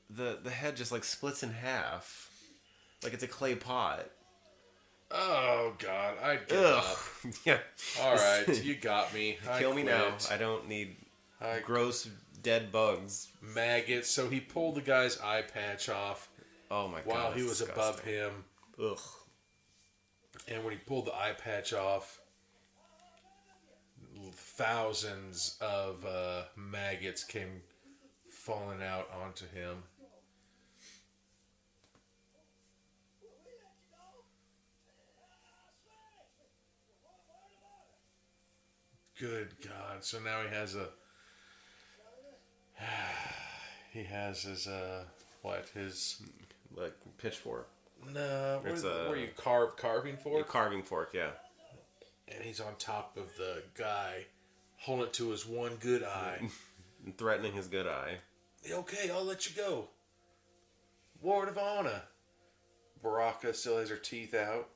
the head just like splits in half. Like it's a clay pot. Oh, God. I'd give Ugh. up. Yeah. All right. You got me. I Kill me now. quit. I don't need I- gross dead bugs. Maggots. So he pulled the guy's eye patch off Oh my god. while he that's was disgusting. above him. Ugh. And when he pulled the eye patch off, thousands of maggots came falling out onto him. Good God. So now he has a... He has his, his... Like pitchfork. No, It's where you carving A fork? carving fork, yeah. And he's on top of the guy, holding it to his one good eye. And threatening his good eye. Okay, I'll let you go. Ward of honor. Baraka still has her teeth out.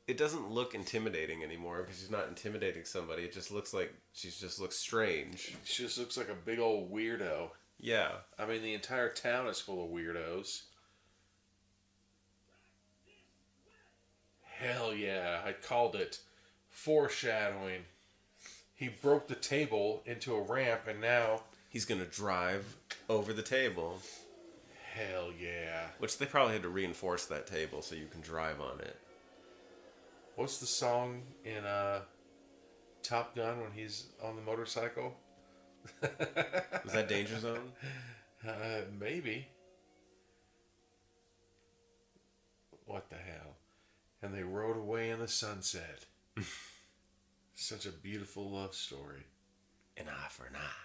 It doesn't look intimidating anymore because she's not intimidating somebody. It just looks like she just looks strange. She just looks like a big old weirdo. Yeah. I mean, the entire town is full of weirdos. Hell yeah, I called it. Foreshadowing. He broke the table into a ramp and now... He's gonna drive over the table. Hell yeah. Which they probably had to reinforce that table so you can drive on it. What's the song in Top Gun when he's on the motorcycle? Was that Danger Zone? Maybe. What the hell? And they rode away in the sunset. Such a beautiful love story. An eye for an eye.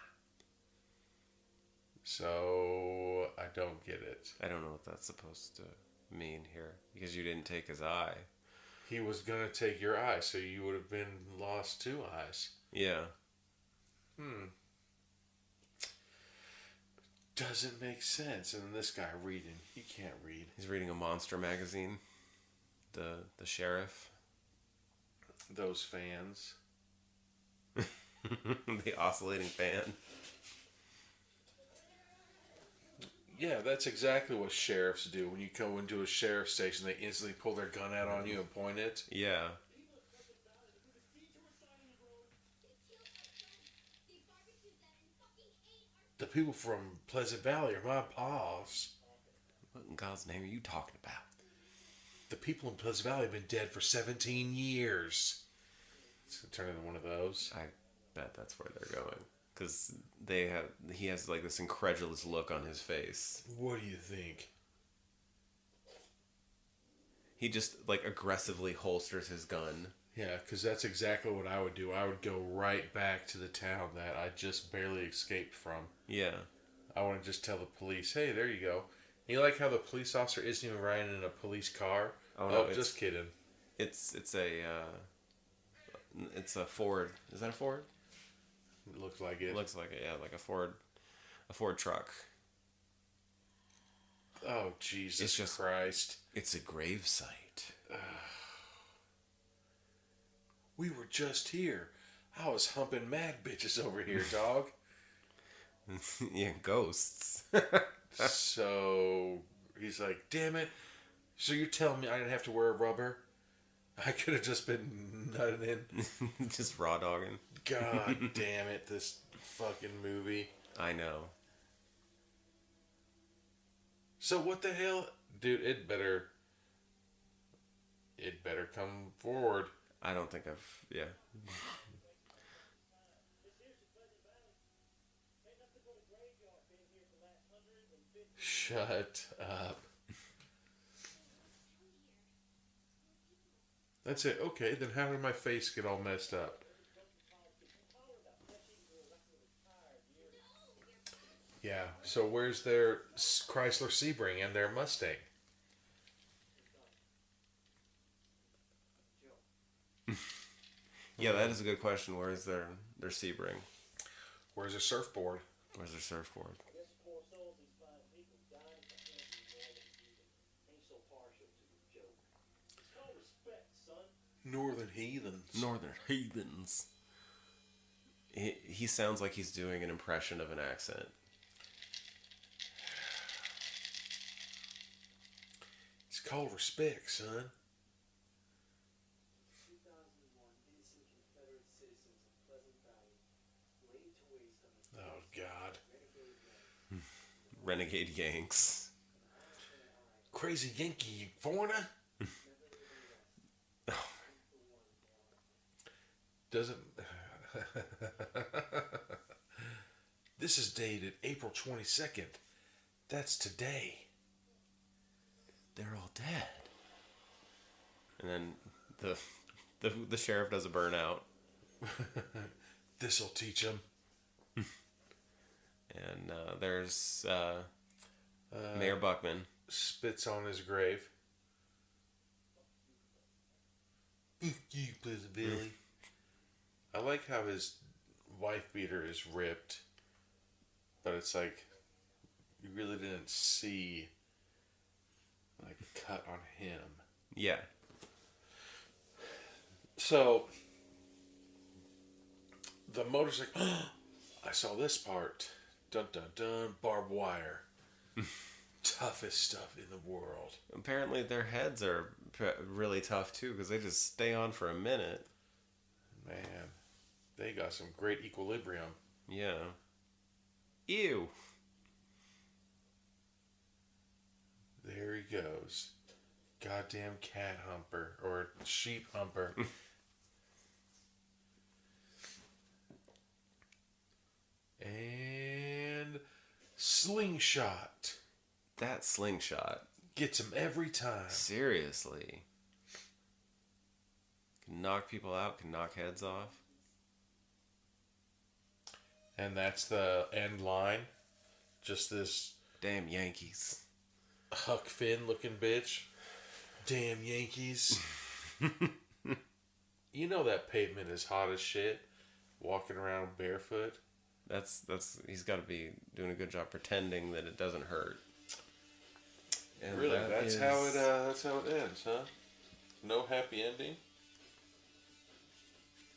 So, I don't get it. I don't know what that's supposed to mean here. Because you didn't take his eye. He was going to take your eye, so you would have been lost 2 eyes. Yeah. Doesn't make sense. And then this guy reading. He can't read. He's reading a monster magazine. The sheriff. Those fans. The oscillating fan. Yeah, that's exactly what sheriffs do. When you go into a sheriff's station, they instantly pull their gun out on you and point it. Yeah. The people from Pleasant Valley are my paws. What in God's name are you talking about? The people in Pleasant Valley have been dead for 17 years. It's going to turn into one of those. bet that's where they're going. Because he has like this incredulous look on his face. What do you think? He just like aggressively holsters his gun. Yeah, because that's exactly what I would do. I would go right back to the town that I just barely escaped from. Yeah. I want to just tell the police, hey, there you go. You like how the police officer isn't even riding in a police car? Oh, no, just kidding. It's a Ford. Is that a Ford? It looks like it. It looks like it, yeah, like a Ford truck. Oh, Jesus Christ. It's a grave site. We were just here. I was humping mad bitches over here, dog. Yeah, ghosts. So he's like, damn it. So you're telling me I didn't have to wear a rubber? I could have just been nutting in. Just raw dogging. God damn it, this fucking movie. I know. So what the hell? Dude, it better come forward. I don't think yeah. Shut up. That's it. Okay, then how did my face get all messed up? Yeah, so where's their Chrysler Sebring and their Mustang? Yeah, that is a good question. Where is their Sebring? Where's their surfboard? Where's their surfboard? Northern heathens. Northern heathens. He sounds like he's doing an impression of an accent. It's called respect, son. Oh, God. Renegade Yanks. Crazy Yankee, you foreigner? Doesn't... This is dated April 22nd. That's today. They're all dead. And then the sheriff does a burnout. This'll teach him. And there's Mayor Buckman. Spits on his grave. Fuck you, Pleasant Valley. I like how his wife beater is ripped, but it's like you really didn't see like a cut on him. Yeah. So the motorcycle. I saw this part. Dun dun dun. Barbed wire. Toughest stuff in the world. Apparently their heads are really tough too, because they just stay on for a minute. Man, they got some great equilibrium. Yeah. Ew. There he goes. Goddamn cat humper. Or sheep humper. And slingshot. That slingshot. Gets him every time. Seriously. Can knock people out, can knock heads off. And that's the end line. Just this Damn Yankees. Huck Finn looking bitch. Damn Yankees. You know that pavement is hot as shit. Walking around barefoot. That's he's got to be doing a good job pretending that it doesn't hurt. And Really, that's how it ends, huh? No happy ending.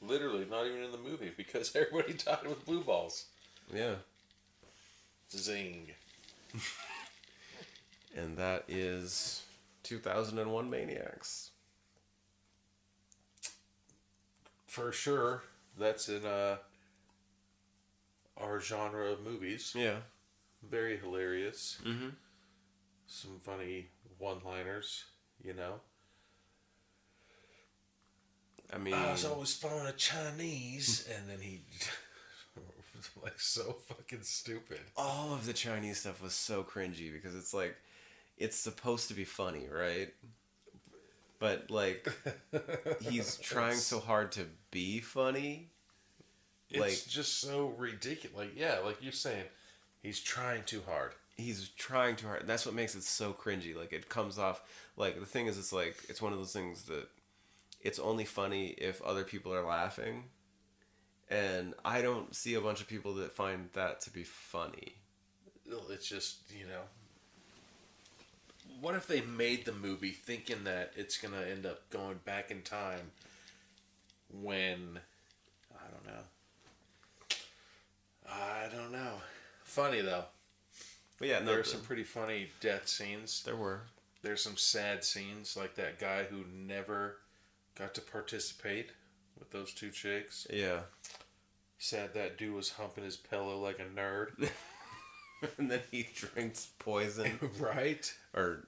Literally, not even in the movie because everybody died with blue balls. Yeah. Zing. And that is 2001 Maniacs. For sure, that's in our genre of movies. Yeah. Very hilarious. Mm-hmm. Some funny one-liners, you know. I mean, I was always following a Chinese, and then he like so fucking stupid. all of the Chinese stuff was so cringy because it's like, it's supposed to be funny, right? But like, he's trying so hard to be funny. It's Like, just so ridiculous. Like, yeah, like you're saying, he's trying too hard. he's trying too hard. That's what makes it so cringy. Like, it comes off, like, the thing is, it's like, it's one of those things that it's only funny if other people are laughing. And I don't see a bunch of people that find that to be funny. It's just, what if they made the movie thinking that it's going to end up going back in time when, I don't know. Funny, though. But yeah, There are some pretty funny death scenes. there were. There's some sad scenes, like that guy who never got to participate with those two chicks. Yeah. Sad that dude was humping his pillow like a nerd. And then he drinks poison. Right? Or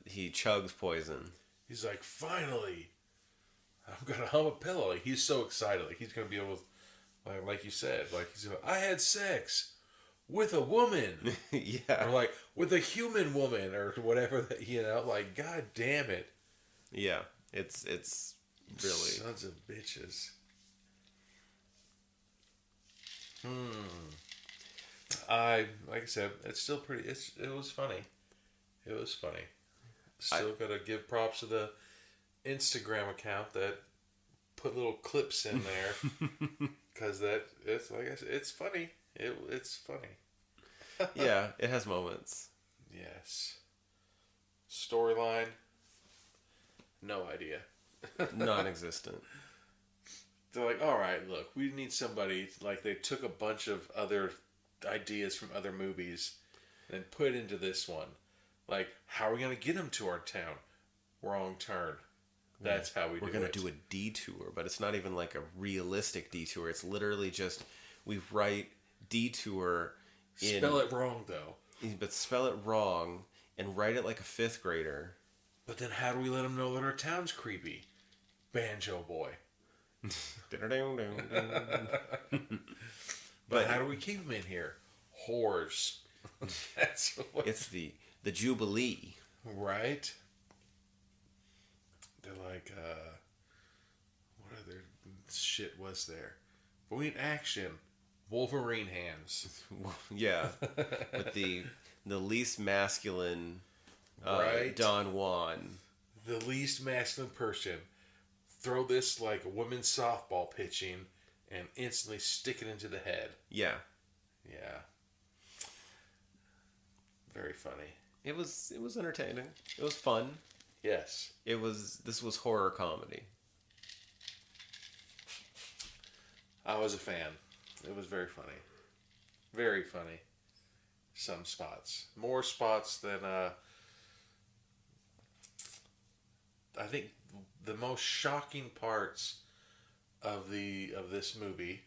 he chugs poison. He's like, finally, I'm going to hump a pillow. Like, he's so excited. Like, he's going to be able to, like you said, like, he's going to, I had sex with a woman. Yeah. Or like, with a human woman or whatever, that, like, god damn it. Yeah. It's really... Sons of bitches. Like I said, it's still pretty. It was funny. It was funny. Still gotta give props to the Instagram account that put little clips in there because it's like I said, it's funny. It's funny. Yeah, it has moments. Yes. Storyline. No idea. Non-existent. They're like, all right, look, we need somebody, like, they took a bunch of other ideas from other movies and put it into this one. Like, how are we going to get them to our town? Wrong turn. That's how We're going to do a detour, but it's not even like a realistic detour. It's literally just, we write detour in... Spell it wrong, though. But spell it wrong and write it like a 5th grader. But then how do we let them know that our town's creepy? Banjo Boy. But how do we keep them in here? Whores. That's what... It's the Jubilee. Right? They're like, what other shit was there? But we need action. Wolverine hands. Yeah. With the least masculine Right? Don Juan. The least masculine person. Throw this like women's softball pitching and instantly stick it into the head. Yeah. Yeah. Very funny. It was entertaining. It was fun. Yes. This was horror comedy. I was a fan. It was very funny. Very funny. Some spots. More spots than I think the most shocking parts of this movie,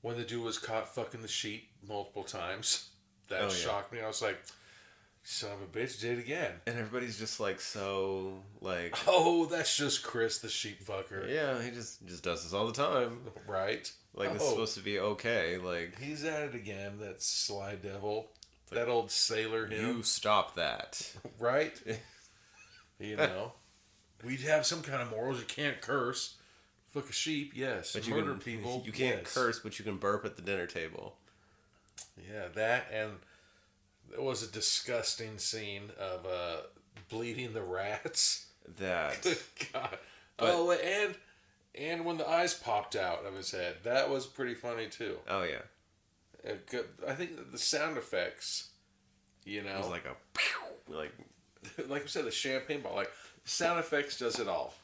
when the dude was caught fucking the sheep multiple times, that shocked me. I was like, son of a bitch, did it again. And everybody's just like so like, oh, that's just Chris the sheep fucker. yeah, he just does this all the time. Right? Like it's supposed to be okay. Like he's at it again, that sly devil. That old sailor him. you stop that. Right? You know. We'd have some kind of morals. You can't curse. Fuck a sheep, yes. But murder people. You can't yes. curse, but you can burp at the dinner table. Yeah, that, and there was a disgusting scene of bleeding the rats. That. Good God. But, and when the eyes popped out of his head, that was pretty funny too. oh yeah. I think the sound effects, It was like a pew, like like I said, the champagne ball, like sound effects does it all.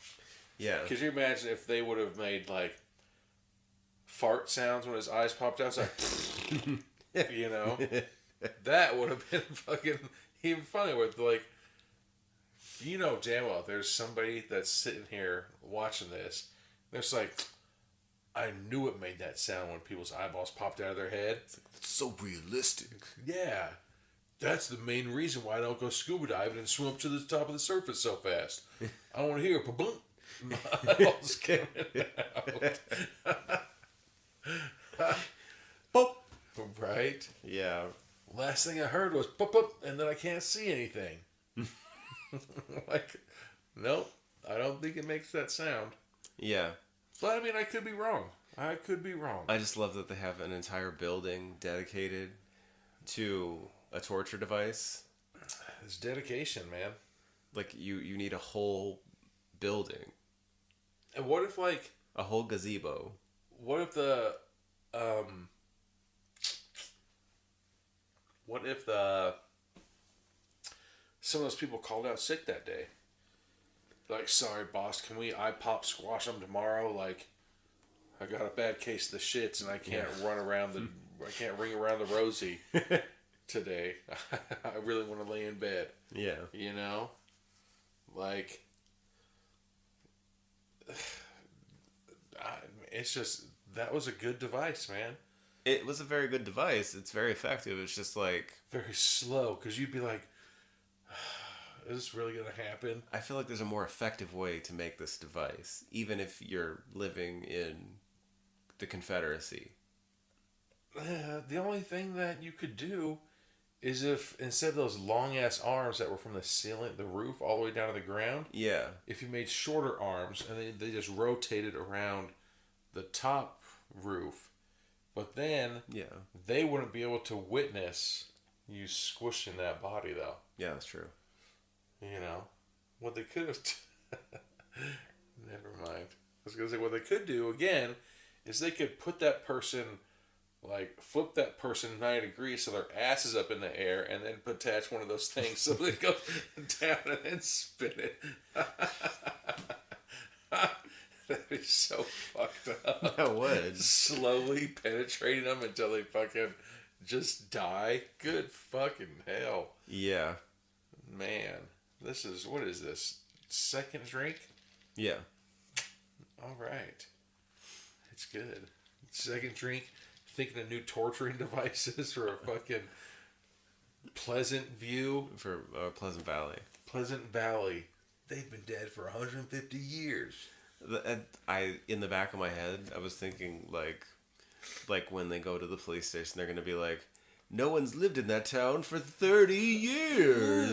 yeah. Could you imagine if they would have made like fart sounds when his eyes popped out? It's like, you know, that would have been fucking even funny. With like, you know, damn well, there's somebody that's sitting here watching this. There's like, I knew it made that sound when people's eyeballs popped out of their head. It's so realistic. Yeah, That's the main reason why I don't go scuba diving and swim up to the top of the surface so fast. I don't want to hear a boom. My eyeballs coming out. Boop. Right? Yeah. Last thing I heard was boop, boop, and then I can't see anything. Like, nope. I don't think it makes that sound. Yeah. But I mean, I could be wrong. I could be wrong. I just love that they have an entire building dedicated to a torture device. It's dedication, man. Like, you need a whole building. And what if, like... A whole gazebo. What if the... What if some of those people called out sick that day? Like, sorry, boss, can we pop squash them tomorrow? Like, I got a bad case of the shits and I can't run around I can't ring around the rosy today. I really want to lay in bed. Yeah. You know? Like, it's just, that was a good device, man. It was a very good device. It's very effective. It's just like... Very slow, because you'd be like, is this really going to happen? I feel like there's a more effective way to make this device, even if you're living in the Confederacy. The only thing that you could do is if, instead of those long-ass arms that were from the ceiling, the roof, all the way down to the ground, Yeah. if you made shorter arms, and they just rotated around the top roof, but then they wouldn't be able to witness you squishing that body, though. Yeah, that's true. You know, what they could have... Never mind. I was going to say, what they could do, again, is they could put that person, like, flip that person 90 degrees so their ass is up in the air, and then attach one of those things so they go down and then spin it. That'd be so fucked up. That would. Slowly penetrating them until they fucking just die. Good fucking hell. Yeah. Man. What is this? Second drink? Yeah. Alright. It's good. Second drink. Thinking of new torturing devices for a fucking Pleasant View. For Pleasant Valley. Pleasant Valley. They've been dead for 150 years. In the back of my head, I was thinking, like when they go to the police station, they're going to be like, no one's lived in that town for 30 years.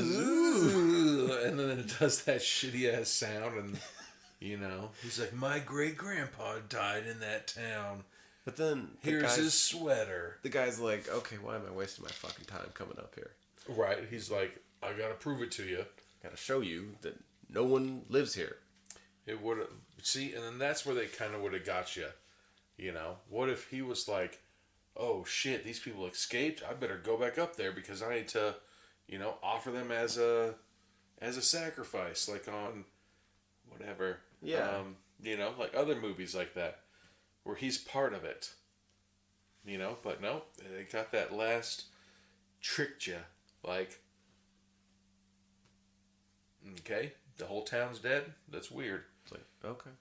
And then it does that shitty ass sound, and, you know, he's like, my great-grandpa died in that town. But then, here's his sweater. The guy's like, okay, why am I wasting my fucking time coming up here? Right, he's like, I gotta prove it to you. Gotta show you that no one lives here. It would have, see, and then that's where they kind of would have got you. You know, what if he was like, oh shit, these people escaped, I better go back up there because I need to, you know, offer them as a sacrifice, like on whatever. Yeah. You know, like other movies like that, where he's part of it. You know, but no, they got that last tricked you. Like, okay, the whole town's dead? That's weird. It's like, okay.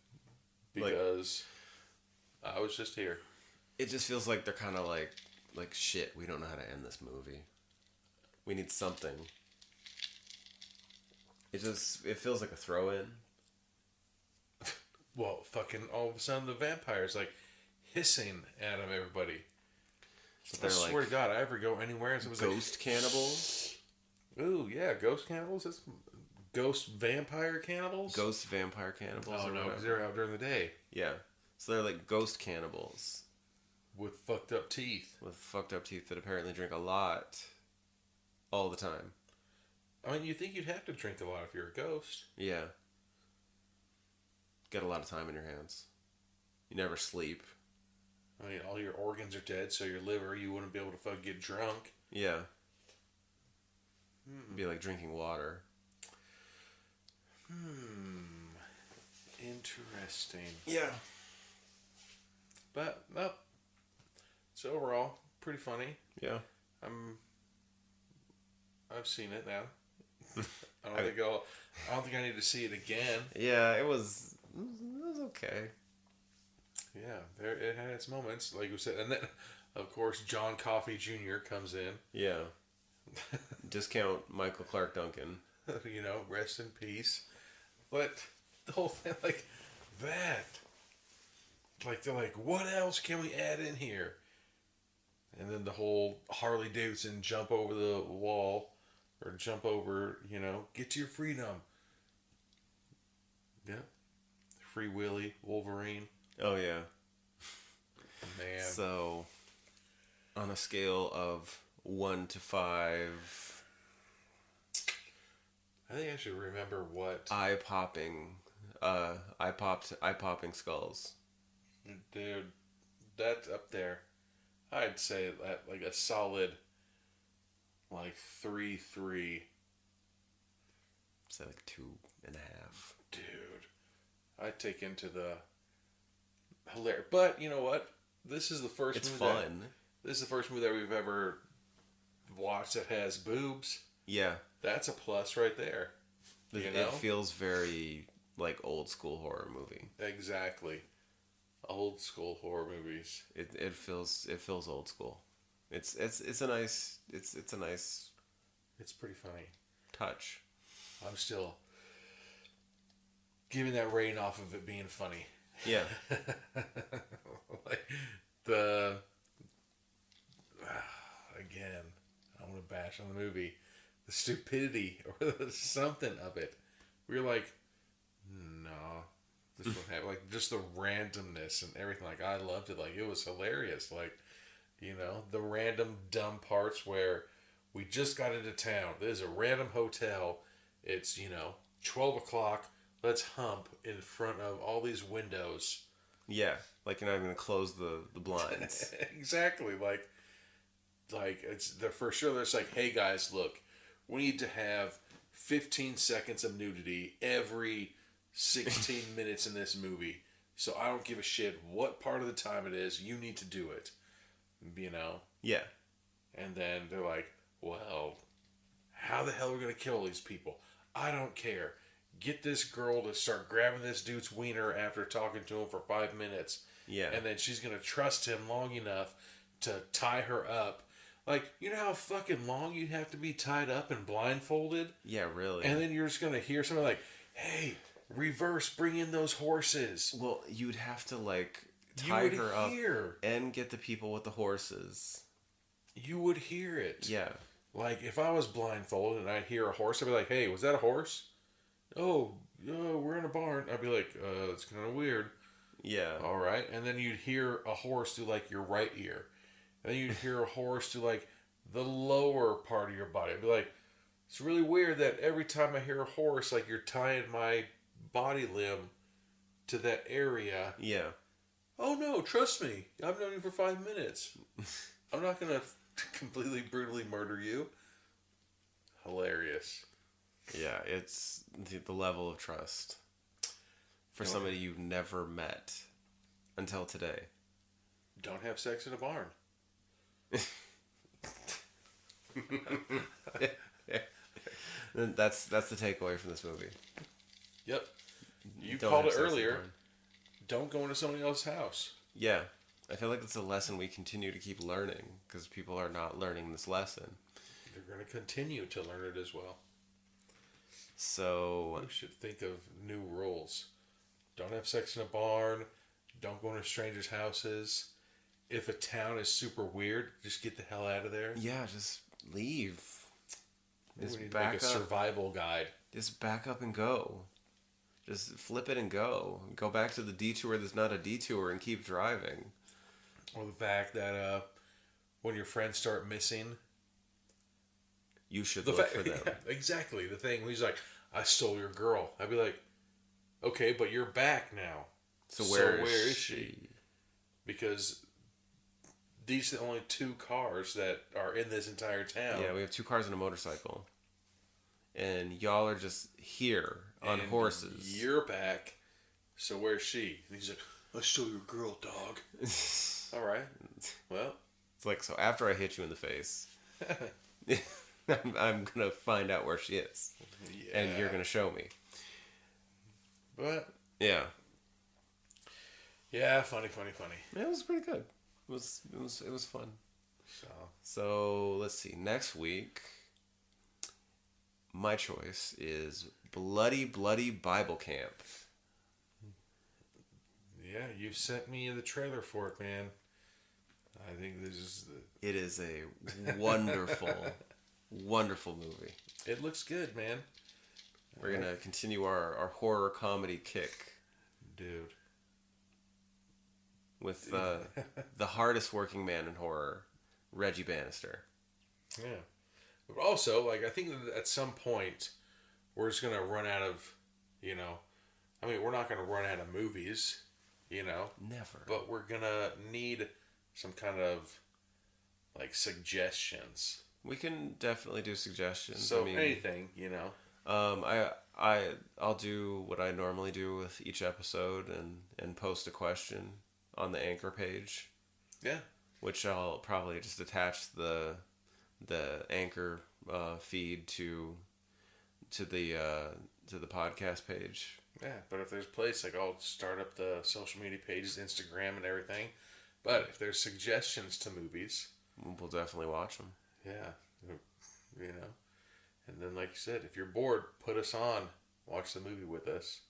Because I was just here. It just feels like they're kind of like shit, we don't know how to end this movie. We need something. It feels like a throw-in. Well, fucking all of a sudden the vampire's like hissing at him, everybody. I swear to God, I ever go anywhere and it was ghost cannibals? Ooh, yeah, ghost cannibals? That's ghost vampire cannibals? Ghost vampire cannibals? Oh, no, because they're out during the day. Yeah. So they're like ghost cannibals. With fucked up teeth. With fucked up teeth that apparently drink a lot. All the time. I mean, you think you'd have to drink a lot if you're a ghost. Yeah. Get a lot of time in your hands. You never sleep. I mean, all your organs are dead, so your liver, you wouldn't be able to fucking get drunk. Yeah. It'd be like drinking water. Interesting. Yeah. But, no. So overall, pretty funny. Yeah. I've seen it now. I don't think I need to see it again. Yeah, it was okay. Yeah, it had its moments, like we said, and then of course John Coffey Jr. comes in. Yeah. Discount Michael Clark Duncan. You know, rest in peace. But the whole thing, like that, like they're like, what else can we add in here? And then the whole Harley Davidson jump over the wall, or jump over, you know, get to your freedom. Yeah, Free Willy, Wolverine. Oh yeah. Man. So, on a scale of 1 to 5, I think I should remember what. eye popping skulls. Dude, that's up there. I'd say that like a solid, like 3-3. So like 2.5. Dude, I'd take into the hilarious. But you know what? This is the first. It's movie fun. This is the first movie that we've ever watched that has boobs. Yeah. That's a plus right there. You know? It feels very like old school horror movie. Exactly. Old school horror movies. It feels old school. It's a nice It's pretty funny. touch. I'm still giving that rating off of it being funny. Yeah. Like the again, I'm gonna bash on the movie, the stupidity or the something of it. We were like, no, this won't happen. Like just the randomness and everything. Like I loved it. Like it was hilarious. Like, you know, the random dumb parts where we just got into town. There's a random hotel. It's, you know, 12 o'clock. Let's hump in front of all these windows. Yeah. Like you're not even gonna close the blinds. Exactly. Like it's the for sure. There's like, hey guys, look, we need to have 15 seconds of nudity every 16 minutes in this movie. So I don't give a shit what part of the time it is. You need to do it. You know? Yeah. And then they're like, well, how the hell are we going to kill these people? I don't care. Get this girl to start grabbing this dude's wiener after talking to him for 5 minutes. Yeah. And then she's going to trust him long enough to tie her up. Like, you know how fucking long you'd have to be tied up and blindfolded? Yeah, really. And then you're just going to hear something like, hey, reverse, bring in those horses. Well, you'd have to like tie her up hear. and get the people with the horses. You would hear it. Yeah. Like, if I was blindfolded and I'd hear a horse, I'd be like, hey, was that a horse? Oh, we're in a barn. I'd be like, that's kind of weird. Yeah. All right. And then you'd hear a horse through, like, your right ear. And then you'd hear a horse through, like, the lower part of your body. I'd be like, it's really weird that every time I hear a horse, like, you're tying my body limb to that area. Yeah. Oh, no, trust me. I've known you for 5 minutes. I'm not going to completely brutally murder you. Hilarious. Yeah, it's the level of trust for somebody you've never met until today. Don't have sex in a barn. That's the takeaway from this movie. Yep. You Don't called have it sex in a earlier. barn. Don't go into somebody else's house. Yeah. I feel like it's a lesson we continue to keep learning because people are not learning this lesson. They're going to continue to learn it as well. So We should think of new rules. Don't have sex in a barn. Don't go into strangers' houses. If a town is super weird, just get the hell out of there. yeah, just leave. Maybe Just we need to make back a up. survival guide. Just back up and go. Just flip it and go. Go back to the detour that's not a detour and keep driving. Or the fact that when your friends start missing, You should look for them. Yeah, exactly. The thing where he's like, I stole your girl. I'd be like, okay, but you're back now. So where is she? Because these are the only 2 cars that are in this entire town. Yeah, we have 2 cars and a motorcycle. And y'all are just here on And horses. You're back. So where's she? And he's like, I stole your girl, dog. All right. Well. It's like, so after I hit you in the face, I'm going to find out where she is. Yeah. And you're going to show me. But. Yeah. Yeah, funny. It was pretty good. It was fun. So let's see. Next week, my choice is Bloody Bloody Bible Camp. Yeah, you sent me the trailer for it, man. I think this is... It is a wonderful, wonderful movie. It looks good, man. We're going to continue our horror comedy kick. Dude. With the hardest working man in horror, Reggie Bannister. Yeah. But also, like, I think that at some point, we're just going to run out of, you know... I mean, we're not going to run out of movies, you know? Never. But we're going to need some kind of, like, suggestions. We can definitely do suggestions. So, anything, you know? I'll do what I normally do with each episode and post a question on the Anchor page. Yeah. Which I'll probably just attach the Anchor feed to the podcast page. Yeah, but if there's a place, like, I'll start up the social media pages, Instagram and everything. But if there's suggestions to movies... We'll definitely watch them. Yeah, you know. And then, like you said, if you're bored, put us on. Watch the movie with us.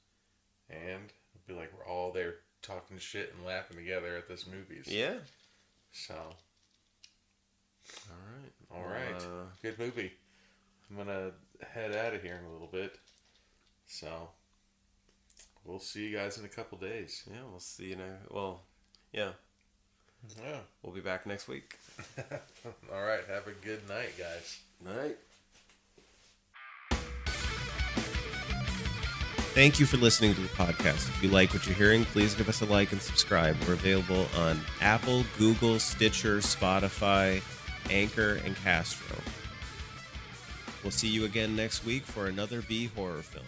And it'll be like we're all there talking shit and laughing together at this movies. Yeah. So. All right. Good movie. I'm going to head out of here in a little bit. So. We'll see you guys in a couple days. Yeah, we'll see you now. Well, yeah. Yeah. We'll be back next week. All right. Have a good night, guys. Night. Thank you for listening to the podcast. If you like what you're hearing, please give us a like and subscribe. We're available on Apple, Google, Stitcher, Spotify, Anchor, and Castro. We'll see you again next week for another B horror film.